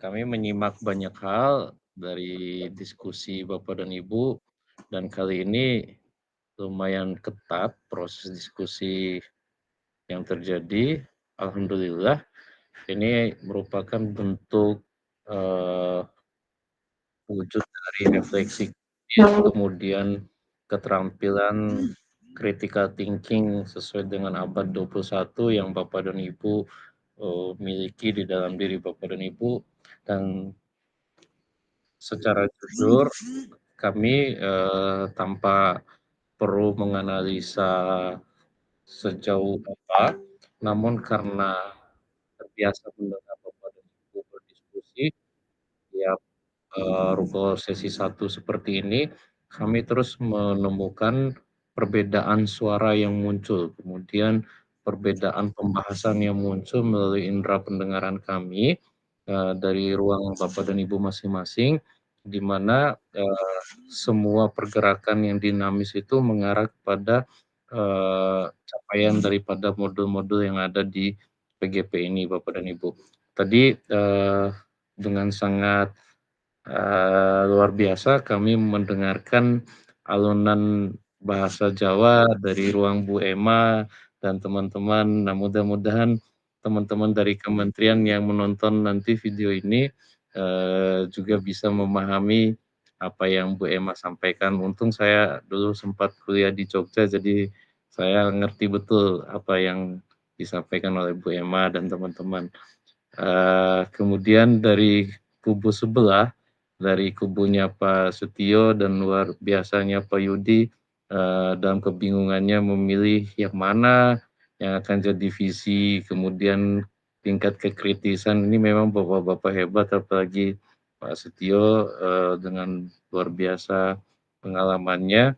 Kami menyimak banyak hal dari diskusi Bapak dan Ibu, dan kali ini lumayan ketat proses diskusi yang terjadi. Alhamdulillah ini merupakan bentuk wujud dari refleksi, kemudian keterampilan critical thinking sesuai dengan abad 21 yang Bapak dan Ibu miliki di dalam diri Bapak dan Ibu. Dan secara jujur kami tanpa perlu menganalisa sejauh apa, namun karena terbiasa mendengar Bapak dan Ibu berdiskusi tiap ruko sesi 1 seperti ini, kami terus menemukan perbedaan suara yang muncul, kemudian perbedaan pembahasan yang muncul melalui indera pendengaran kami dari ruang Bapak dan Ibu masing-masing, di mana semua pergerakan yang dinamis itu mengarah kepada capaian daripada modul-modul yang ada di PGP ini, Bapak dan Ibu. Tadi dengan sangat luar biasa kami mendengarkan alunan bahasa Jawa dari ruang Bu Emma dan teman-teman. Nah, mudah-mudahan teman-teman dari kementerian yang menonton nanti video ini juga bisa memahami apa yang Bu Emma sampaikan. Untung saya dulu sempat kuliah di Jogja, jadi saya ngerti betul apa yang disampaikan oleh Bu Emma dan teman-teman. Kemudian dari kubu sebelah, dari kubunya Pak Setio dan luar biasanya Pak Yudi dalam kebingungannya memilih yang mana yang akan jadi visi, kemudian tingkat kekritisan. Ini memang bapak-bapak hebat, apalagi Pak Setio dengan luar biasa pengalamannya.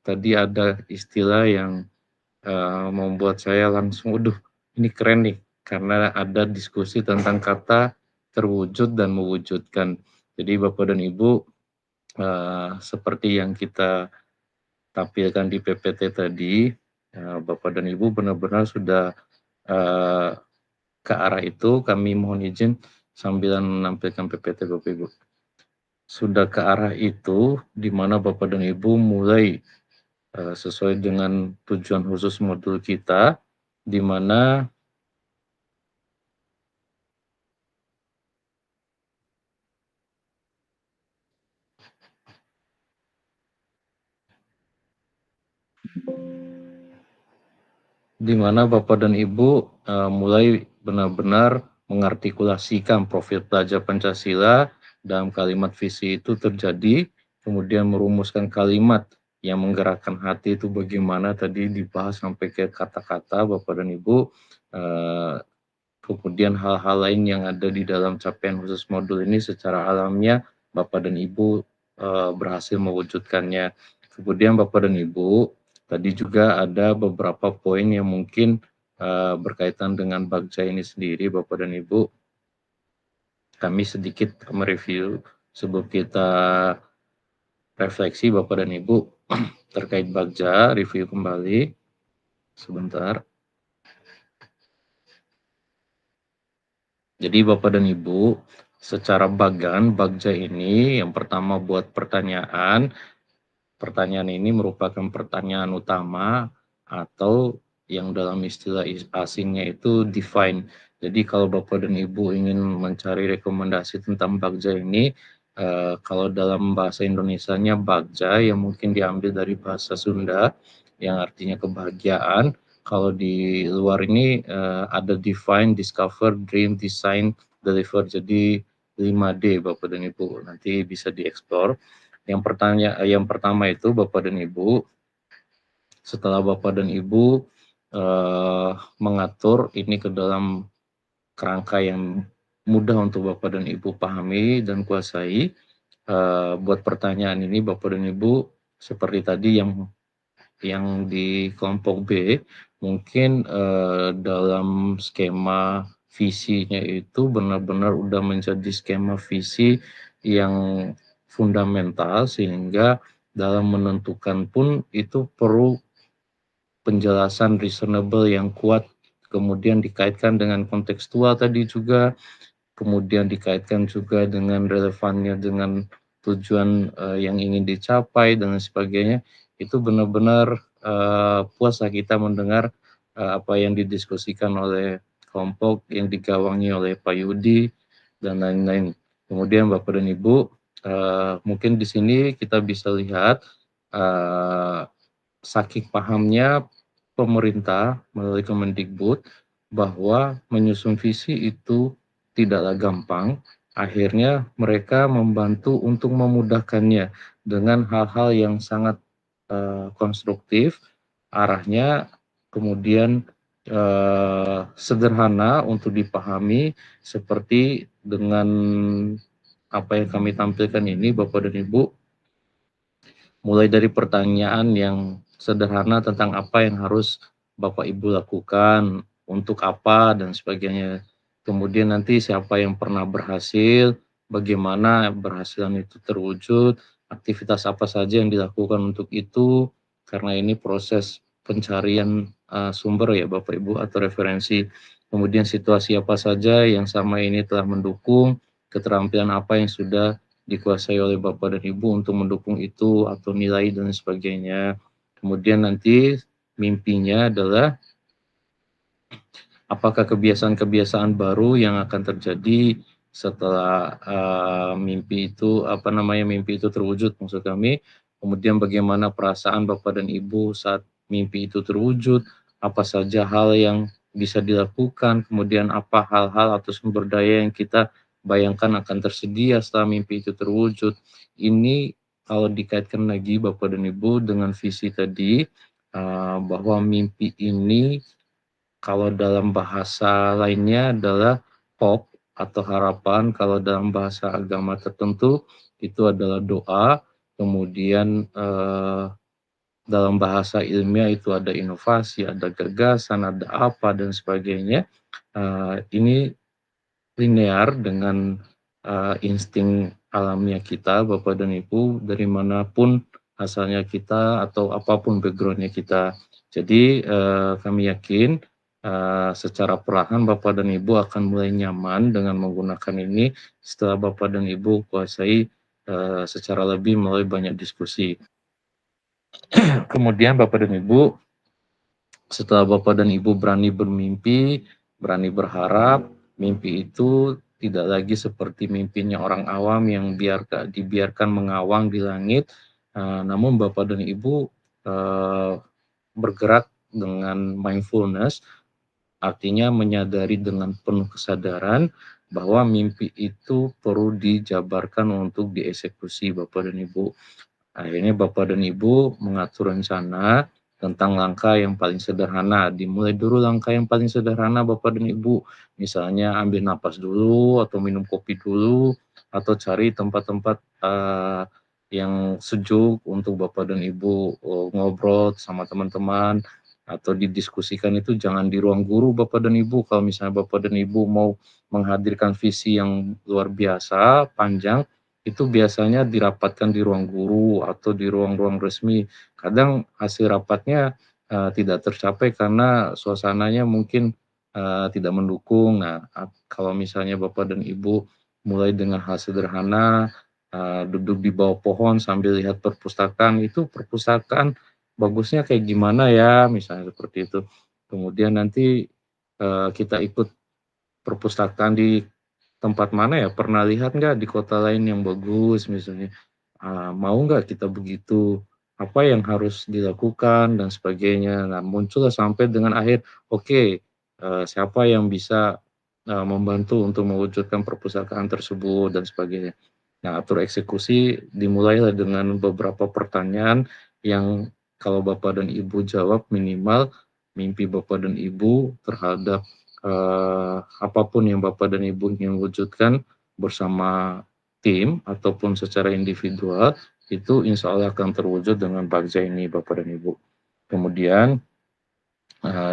Tadi ada istilah yang membuat saya langsung, ini keren nih, karena ada diskusi tentang kata terwujud dan mewujudkan. Jadi Bapak dan Ibu, seperti yang kita tampilkan di PPT tadi, Bapak dan Ibu benar-benar sudah ke arah itu. Kami mohon izin sambil menampilkan PPT Bapak Ibu. Sudah ke arah itu, di mana Bapak dan Ibu mulai sesuai dengan tujuan khusus modul kita, di mana Bapak dan Ibu mulai benar-benar mengartikulasikan profil pelajar Pancasila dalam kalimat visi itu terjadi, kemudian merumuskan kalimat yang menggerakkan hati itu bagaimana tadi dibahas sampai ke kata-kata Bapak dan Ibu, kemudian hal-hal lain yang ada di dalam capaian khusus modul ini secara alamnya Bapak dan Ibu berhasil mewujudkannya. Kemudian Bapak dan Ibu, tadi juga ada beberapa poin yang mungkin berkaitan dengan Bagja ini sendiri, Bapak dan Ibu. Kami sedikit mereview sebelum kita refleksi Bapak dan Ibu terkait Bagja, review kembali. Sebentar. Jadi Bapak dan Ibu, secara bagan Bagja ini yang pertama buat pertanyaan. Pertanyaan ini merupakan pertanyaan utama atau yang dalam istilah asingnya itu define. Jadi kalau Bapak dan Ibu ingin mencari rekomendasi tentang Bagja ini, kalau dalam bahasa Indonesianya Bagja yang mungkin diambil dari bahasa Sunda yang artinya kebahagiaan. Kalau di luar ini ada define, discover, dream, design, deliver. Jadi 5D Bapak dan Ibu, nanti bisa dieksplor. Yang pertama itu Bapak dan Ibu, setelah Bapak dan Ibu mengatur ini ke dalam kerangka yang mudah untuk Bapak dan Ibu pahami dan kuasai, buat pertanyaan ini Bapak dan Ibu seperti tadi yang di kelompok B, mungkin dalam skema visinya itu benar-benar udah menjadi skema visi yang fundamental, sehingga dalam menentukan pun itu perlu penjelasan reasonable yang kuat, kemudian dikaitkan dengan kontekstual tadi juga, kemudian dikaitkan juga dengan relevannya dengan tujuan yang ingin dicapai dan sebagainya. Itu benar-benar puaslah kita mendengar apa yang didiskusikan oleh kelompok yang digawangi oleh Pak Yudi dan lain-lain. Kemudian Bapak dan Ibu, mungkin di sini kita bisa lihat saking pahamnya pemerintah melalui Kemendikbud bahwa menyusun visi itu tidaklah gampang. Akhirnya mereka membantu untuk memudahkannya dengan hal-hal yang sangat konstruktif, arahnya kemudian sederhana untuk dipahami, seperti dengan apa yang kami tampilkan ini Bapak dan Ibu, mulai dari pertanyaan yang sederhana tentang apa yang harus Bapak Ibu lakukan, untuk apa dan sebagainya. Kemudian nanti siapa yang pernah berhasil, bagaimana berhasilan itu terwujud, aktivitas apa saja yang dilakukan untuk itu, karena ini proses pencarian sumber ya Bapak Ibu atau referensi. Kemudian situasi apa saja yang sama ini telah mendukung, keterampilan apa yang sudah dikuasai oleh Bapak dan Ibu untuk mendukung itu atau nilai dan sebagainya. Kemudian nanti mimpinya adalah apakah kebiasaan-kebiasaan baru yang akan terjadi setelah mimpi itu terwujud maksud kami. Kemudian bagaimana perasaan Bapak dan Ibu saat mimpi itu terwujud, apa saja hal yang bisa dilakukan, kemudian apa hal-hal atau sumber daya yang kita bayangkan akan tersedia setelah mimpi itu terwujud. Ini kalau dikaitkan lagi Bapak dan Ibu dengan visi tadi, bahwa mimpi ini kalau dalam bahasa lainnya adalah hope atau harapan, kalau dalam bahasa agama tertentu itu adalah doa, kemudian dalam bahasa ilmiah itu ada inovasi, ada gagasan, ada apa dan sebagainya. Ini linear dengan insting alamiah kita Bapak dan Ibu, dari manapun asalnya kita atau apapun backgroundnya kita. Jadi kami yakin secara perlahan Bapak dan Ibu akan mulai nyaman dengan menggunakan ini setelah Bapak dan Ibu kuasai secara lebih melalui banyak diskusi. Kemudian Bapak dan Ibu, setelah Bapak dan Ibu berani bermimpi, berani berharap, mimpi itu tidak lagi seperti mimpinya orang awam yang dibiarkan mengawang di langit, namun Bapak dan Ibu bergerak dengan mindfulness, artinya menyadari dengan penuh kesadaran bahwa mimpi itu perlu dijabarkan untuk dieksekusi Bapak dan Ibu. Akhirnya Bapak dan Ibu mengatur rencana tentang langkah yang paling sederhana. Dimulai dulu langkah yang paling sederhana Bapak dan Ibu. Misalnya ambil napas dulu, atau minum kopi dulu, atau cari tempat-tempat yang sejuk untuk Bapak dan Ibu ngobrol sama teman-teman atau didiskusikan itu jangan di ruang guru Bapak dan Ibu. Kalau misalnya Bapak dan Ibu mau menghadirkan visi yang luar biasa, panjang, itu biasanya dirapatkan di ruang guru atau di ruang-ruang resmi. Kadang hasil rapatnya tidak tercapai karena suasananya mungkin tidak mendukung. Nah, kalau misalnya Bapak dan Ibu mulai dengan hal sederhana, duduk di bawah pohon sambil lihat perpustakaan, itu perpustakaan bagusnya kayak gimana ya, misalnya seperti itu. Kemudian nanti kita ikut perpustakaan di tempat mana ya, pernah lihat nggak di kota lain yang bagus misalnya, mau nggak kita begitu, apa yang harus dilakukan dan sebagainya. Nah, muncullah sampai dengan akhir, oke, siapa yang bisa membantu untuk mewujudkan perpustakaan tersebut dan sebagainya. Nah, atur eksekusi dimulailah dengan beberapa pertanyaan yang kalau Bapak dan Ibu jawab minimal mimpi Bapak dan Ibu terhadap apapun yang Bapak dan Ibu ingin wujudkan bersama tim ataupun secara individual itu insya Allah akan terwujud dengan Bagja ini Bapak dan Ibu. Kemudian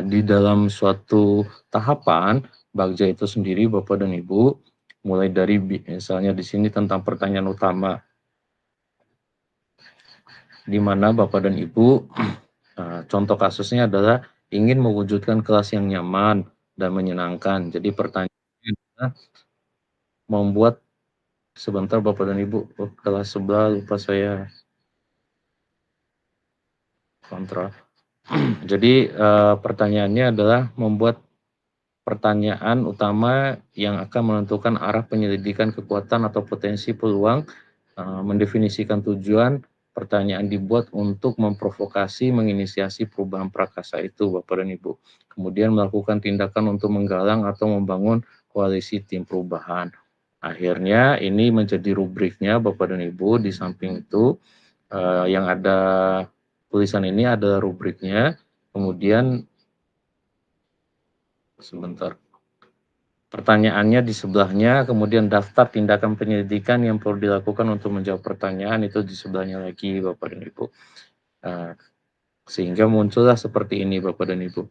di dalam suatu tahapan Bagja itu sendiri Bapak dan Ibu mulai dari misalnya di sini tentang pertanyaan utama di mana Bapak dan Ibu contoh kasusnya adalah ingin mewujudkan kelas yang nyaman dan menyenangkan. Jadi pertanyaannya adalah membuat sebentar Bapak dan Ibu, kelas sebelah lupa saya kontra. Jadi pertanyaannya adalah membuat pertanyaan utama yang akan menentukan arah penyelidikan kekuatan atau potensi peluang, mendefinisikan tujuan, pertanyaan dibuat untuk memprovokasi, menginisiasi perubahan prakasa itu Bapak dan Ibu. Kemudian melakukan tindakan untuk menggalang atau membangun koalisi tim perubahan. Akhirnya ini menjadi rubriknya Bapak dan Ibu. Di samping itu yang ada tulisan ini adalah rubriknya. Kemudian sebentar. Pertanyaannya di sebelahnya, kemudian daftar tindakan penyelidikan yang perlu dilakukan untuk menjawab pertanyaan itu di sebelahnya lagi Bapak dan Ibu. Sehingga muncullah seperti ini Bapak dan Ibu.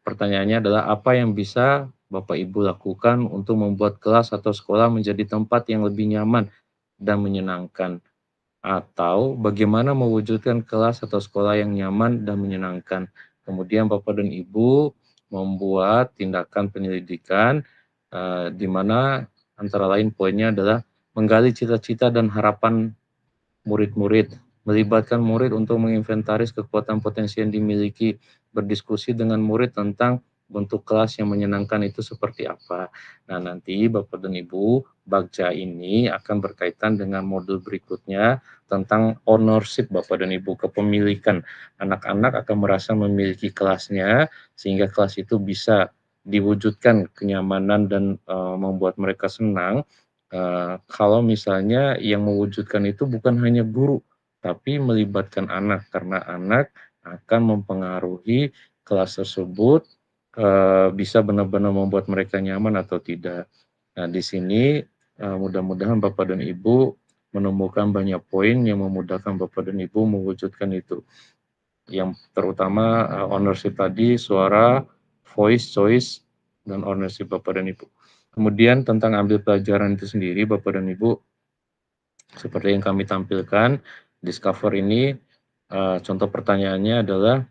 Pertanyaannya adalah apa yang bisa Bapak Ibu lakukan untuk membuat kelas atau sekolah menjadi tempat yang lebih nyaman dan menyenangkan. Atau bagaimana mewujudkan kelas atau sekolah yang nyaman dan menyenangkan. Kemudian Bapak dan Ibu membuat tindakan penyelidikan di mana antara lain poinnya adalah menggali cita-cita dan harapan murid-murid, melibatkan murid untuk menginventaris kekuatan potensi yang dimiliki, berdiskusi dengan murid tentang bentuk kelas yang menyenangkan itu seperti apa. Nah, nanti Bapak dan Ibu, Bagja ini akan berkaitan dengan modul berikutnya tentang ownership Bapak dan Ibu, kepemilikan. Anak-anak akan merasa memiliki kelasnya, sehingga kelas itu bisa diwujudkan kenyamanan dan membuat mereka senang. Kalau misalnya yang mewujudkan itu bukan hanya guru, tapi melibatkan anak, karena anak akan mempengaruhi kelas tersebut bisa benar-benar membuat mereka nyaman atau tidak. Nah, di sini mudah-mudahan Bapak dan Ibu menemukan banyak poin yang memudahkan Bapak dan Ibu mewujudkan itu. Yang terutama ownership tadi, suara, voice, choice, dan ownership Bapak dan Ibu. Kemudian tentang ambil pelajaran itu sendiri Bapak dan Ibu, seperti yang kami tampilkan, Discover ini contoh pertanyaannya adalah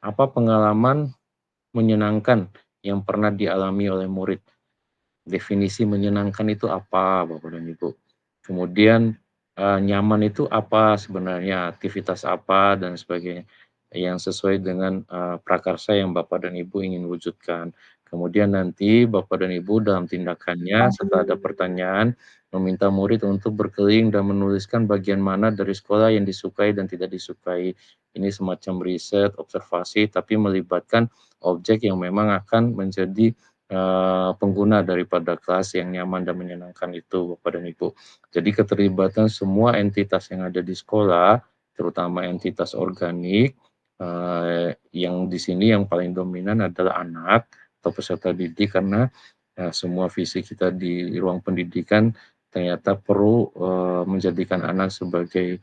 apa pengalaman menyenangkan yang pernah dialami oleh murid. Definisi menyenangkan itu apa, Bapak dan Ibu. Kemudian nyaman itu apa sebenarnya, aktivitas apa dan sebagainya yang sesuai dengan prakarsa yang Bapak dan Ibu ingin wujudkan. Kemudian nanti Bapak dan Ibu dalam tindakannya setelah ada pertanyaan meminta murid untuk berkeliling dan menuliskan bagian mana dari sekolah yang disukai dan tidak disukai. Ini semacam riset, observasi, tapi melibatkan objek yang memang akan menjadi pengguna daripada kelas yang nyaman dan menyenangkan itu Bapak dan Ibu. Jadi keterlibatan semua entitas yang ada di sekolah, terutama entitas organik, yang di sini yang paling dominan adalah anak atau peserta didik, karena semua visi kita di ruang pendidikan ternyata perlu menjadikan anak sebagai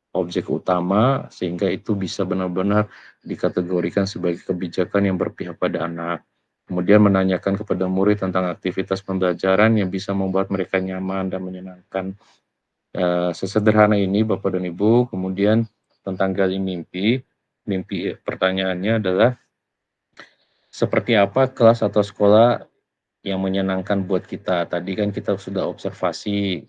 objek utama, sehingga itu bisa benar-benar dikategorikan sebagai kebijakan yang berpihak pada anak. Kemudian menanyakan kepada murid tentang aktivitas pembelajaran yang bisa membuat mereka nyaman dan menyenangkan. Sesederhana ini Bapak dan Ibu. Kemudian tentang gali mimpi, pertanyaannya adalah seperti apa kelas atau sekolah yang menyenangkan buat kita. Tadi kan kita sudah observasi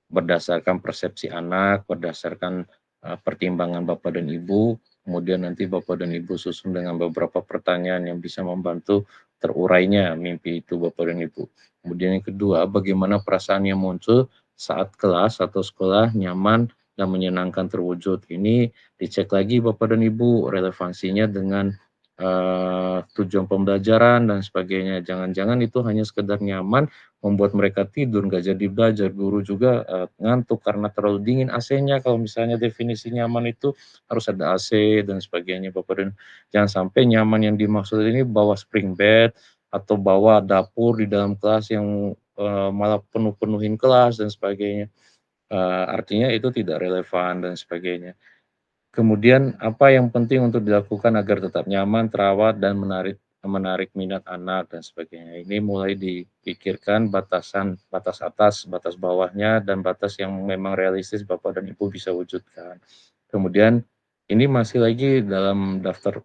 berdasarkan persepsi anak, berdasarkan pertimbangan Bapak dan Ibu, kemudian nanti Bapak dan Ibu susun dengan beberapa pertanyaan yang bisa membantu terurainya mimpi itu Bapak dan Ibu. Kemudian yang kedua, bagaimana perasaan yang muncul saat kelas atau sekolah nyaman dan menyenangkan terwujud. Ini dicek lagi Bapak dan Ibu relevansinya dengan tujuan pembelajaran dan sebagainya. Jangan-jangan itu hanya sekedar nyaman membuat mereka tidur, nggak jadi belajar. Guru juga ngantuk karena terlalu dingin AC-nya. Kalau misalnya definisi nyaman itu harus ada AC dan sebagainya, Bapak. Dan jangan sampai nyaman yang dimaksud ini bawa spring bed atau bawa dapur di dalam kelas yang malah penuhin kelas dan sebagainya. Artinya itu tidak relevan dan sebagainya. Kemudian apa yang penting untuk dilakukan agar tetap nyaman, terawat, dan menarik minat anak dan sebagainya. Ini mulai dipikirkan batas atas, batas bawahnya, dan batas yang memang realistis Bapak dan Ibu bisa wujudkan. Kemudian ini masih lagi dalam daftar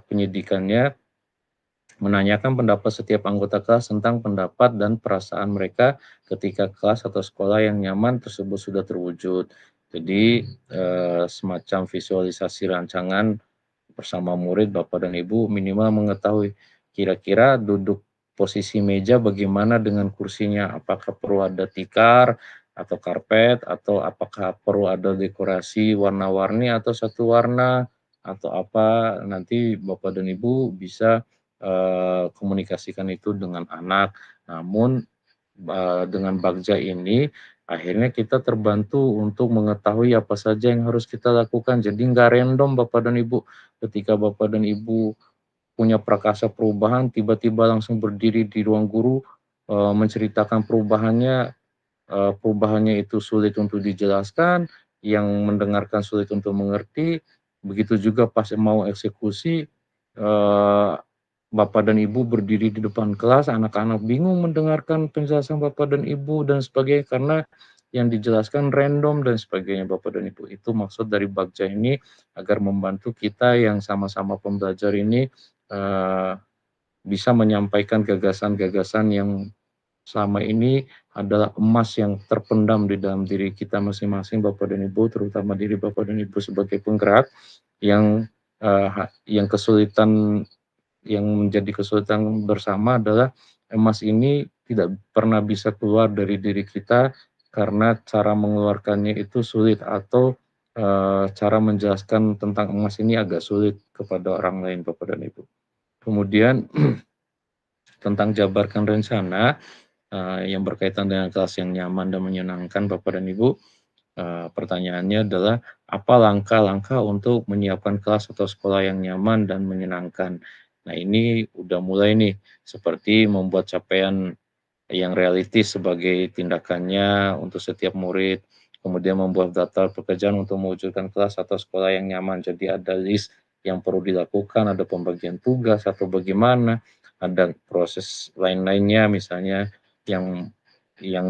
penyidikannya, menanyakan pendapat setiap anggota kelas tentang pendapat dan perasaan mereka ketika kelas atau sekolah yang nyaman tersebut sudah terwujud. Jadi semacam visualisasi rancangan bersama murid, Bapak dan Ibu minimal mengetahui kira-kira duduk posisi meja bagaimana dengan kursinya, apakah perlu ada tikar atau karpet, atau apakah perlu ada dekorasi warna-warni atau satu warna, atau apa. Nanti Bapak dan Ibu bisa komunikasikan itu dengan anak. Namun dengan Bagja ini akhirnya kita terbantu untuk mengetahui apa saja yang harus kita lakukan. Jadi nggak random Bapak dan Ibu. Ketika Bapak dan Ibu punya prakasa perubahan, tiba-tiba langsung berdiri di ruang guru menceritakan perubahannya itu sulit untuk dijelaskan, yang mendengarkan sulit untuk mengerti. Begitu juga pas mau eksekusi, Bapak dan Ibu berdiri di depan kelas, anak-anak bingung mendengarkan penjelasan Bapak dan Ibu dan sebagainya, karena yang dijelaskan random dan sebagainya Bapak dan Ibu. Itu maksud dari Bagja ini, agar membantu kita yang sama-sama pembelajar ini bisa menyampaikan gagasan-gagasan yang selama ini adalah emas yang terpendam di dalam diri kita masing-masing Bapak dan Ibu, terutama diri Bapak dan Ibu sebagai penggerak yang kesulitan, yang menjadi kesulitan bersama adalah emas ini tidak pernah bisa keluar dari diri kita karena cara mengeluarkannya itu sulit, atau cara menjelaskan tentang emas ini agak sulit kepada orang lain Bapak dan Ibu. Kemudian tentang jabarkan rencana yang berkaitan dengan kelas yang nyaman dan menyenangkan Bapak dan Ibu. Pertanyaannya adalah apa langkah-langkah untuk menyiapkan kelas atau sekolah yang nyaman dan menyenangkan. Nah ini udah mulai nih, seperti membuat capaian yang realistis sebagai tindakannya untuk setiap murid, kemudian membuat daftar pekerjaan untuk mewujudkan kelas atau sekolah yang nyaman. Jadi ada list yang perlu dilakukan, ada pembagian tugas atau bagaimana, ada proses lain-lainnya misalnya yang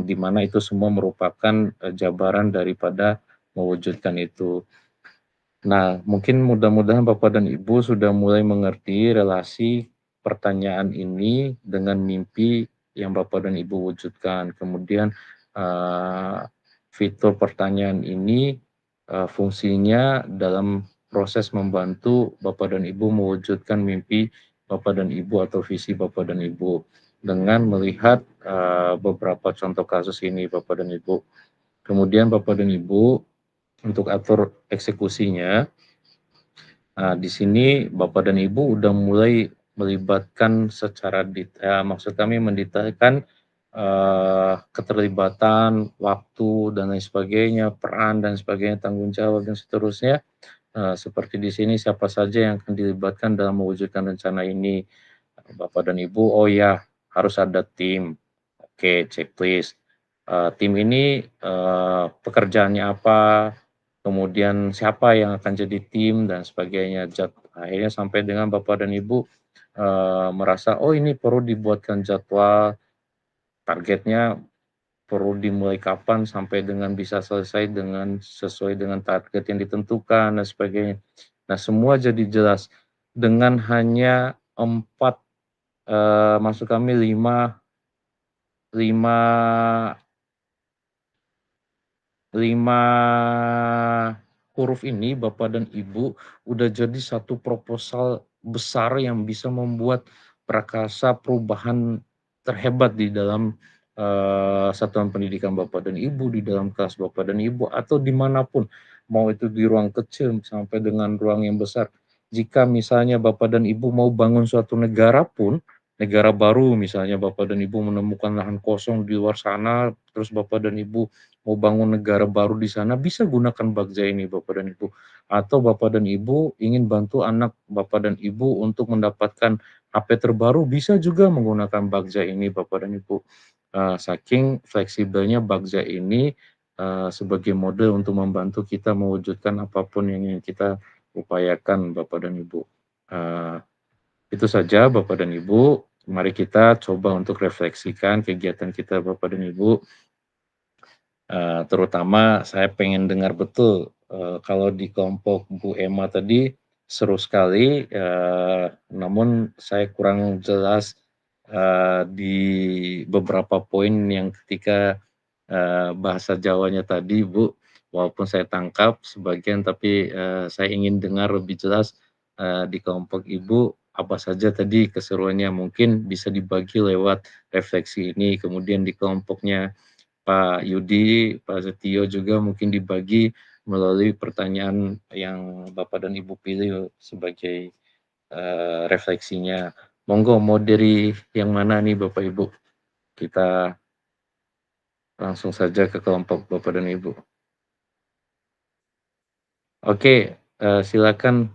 dimana itu semua merupakan jabaran daripada mewujudkan itu. Nah, mungkin mudah-mudahan Bapak dan Ibu sudah mulai mengerti relasi pertanyaan ini dengan mimpi yang Bapak dan Ibu wujudkan. Kemudian fitur pertanyaan ini fungsinya dalam proses membantu Bapak dan Ibu mewujudkan mimpi Bapak dan Ibu atau visi Bapak dan Ibu dengan melihat beberapa contoh kasus ini Bapak dan Ibu. Kemudian Bapak dan Ibu untuk atur eksekusinya, di sini Bapak dan Ibu udah mulai melibatkan secara detail, maksud kami mendetailkan keterlibatan, waktu, dan lain sebagainya, peran dan sebagainya, tanggung jawab dan seterusnya. Seperti di sini siapa saja yang akan dilibatkan dalam mewujudkan rencana ini. Bapak dan Ibu, oh ya, harus ada tim. Oke, checklist. Tim ini pekerjaannya apa, kemudian siapa yang akan jadi tim dan sebagainya. Akhirnya sampai dengan Bapak dan Ibu merasa, oh ini perlu dibuatkan jadwal, targetnya perlu dimulai kapan sampai dengan bisa selesai dengan sesuai dengan target yang ditentukan dan sebagainya. Nah, semua jadi jelas dengan hanya 4 maksud kami 5 huruf ini Bapak dan Ibu udah jadi satu proposal besar yang bisa membuat prakarsa perubahan terhebat di dalam satuan pendidikan Bapak dan Ibu, di dalam kelas Bapak dan Ibu, atau dimanapun, mau itu di ruang kecil sampai dengan ruang yang besar. Jika misalnya Bapak dan Ibu mau bangun suatu negara pun, negara baru misalnya Bapak dan Ibu menemukan lahan kosong di luar sana, terus Bapak dan Ibu mau bangun negara baru di sana, bisa gunakan Bagja ini Bapak dan Ibu. Atau Bapak dan Ibu ingin bantu anak Bapak dan Ibu untuk mendapatkan HP terbaru, bisa juga menggunakan Bagja ini Bapak dan Ibu. Saking fleksibelnya Bagja ini sebagai model untuk membantu kita mewujudkan apapun yang ingin kita upayakan Bapak dan Ibu. Itu saja Bapak dan Ibu, mari kita coba untuk refleksikan kegiatan kita Bapak dan Ibu. Terutama saya pengen dengar betul kalau di kelompok Bu Emma tadi seru sekali, namun saya kurang jelas di beberapa poin yang ketika bahasa Jawanya tadi Bu, walaupun saya tangkap sebagian tapi saya ingin dengar lebih jelas di kelompok Ibu apa saja tadi keseruannya, mungkin bisa dibagi lewat refleksi ini, kemudian di kelompoknya Pak Yudi, Pak Setio juga mungkin dibagi melalui pertanyaan yang Bapak dan Ibu pilih sebagai refleksinya. Monggo, mau dari yang mana nih Bapak Ibu? Kita langsung saja ke kelompok Bapak dan Ibu. Oke, silakan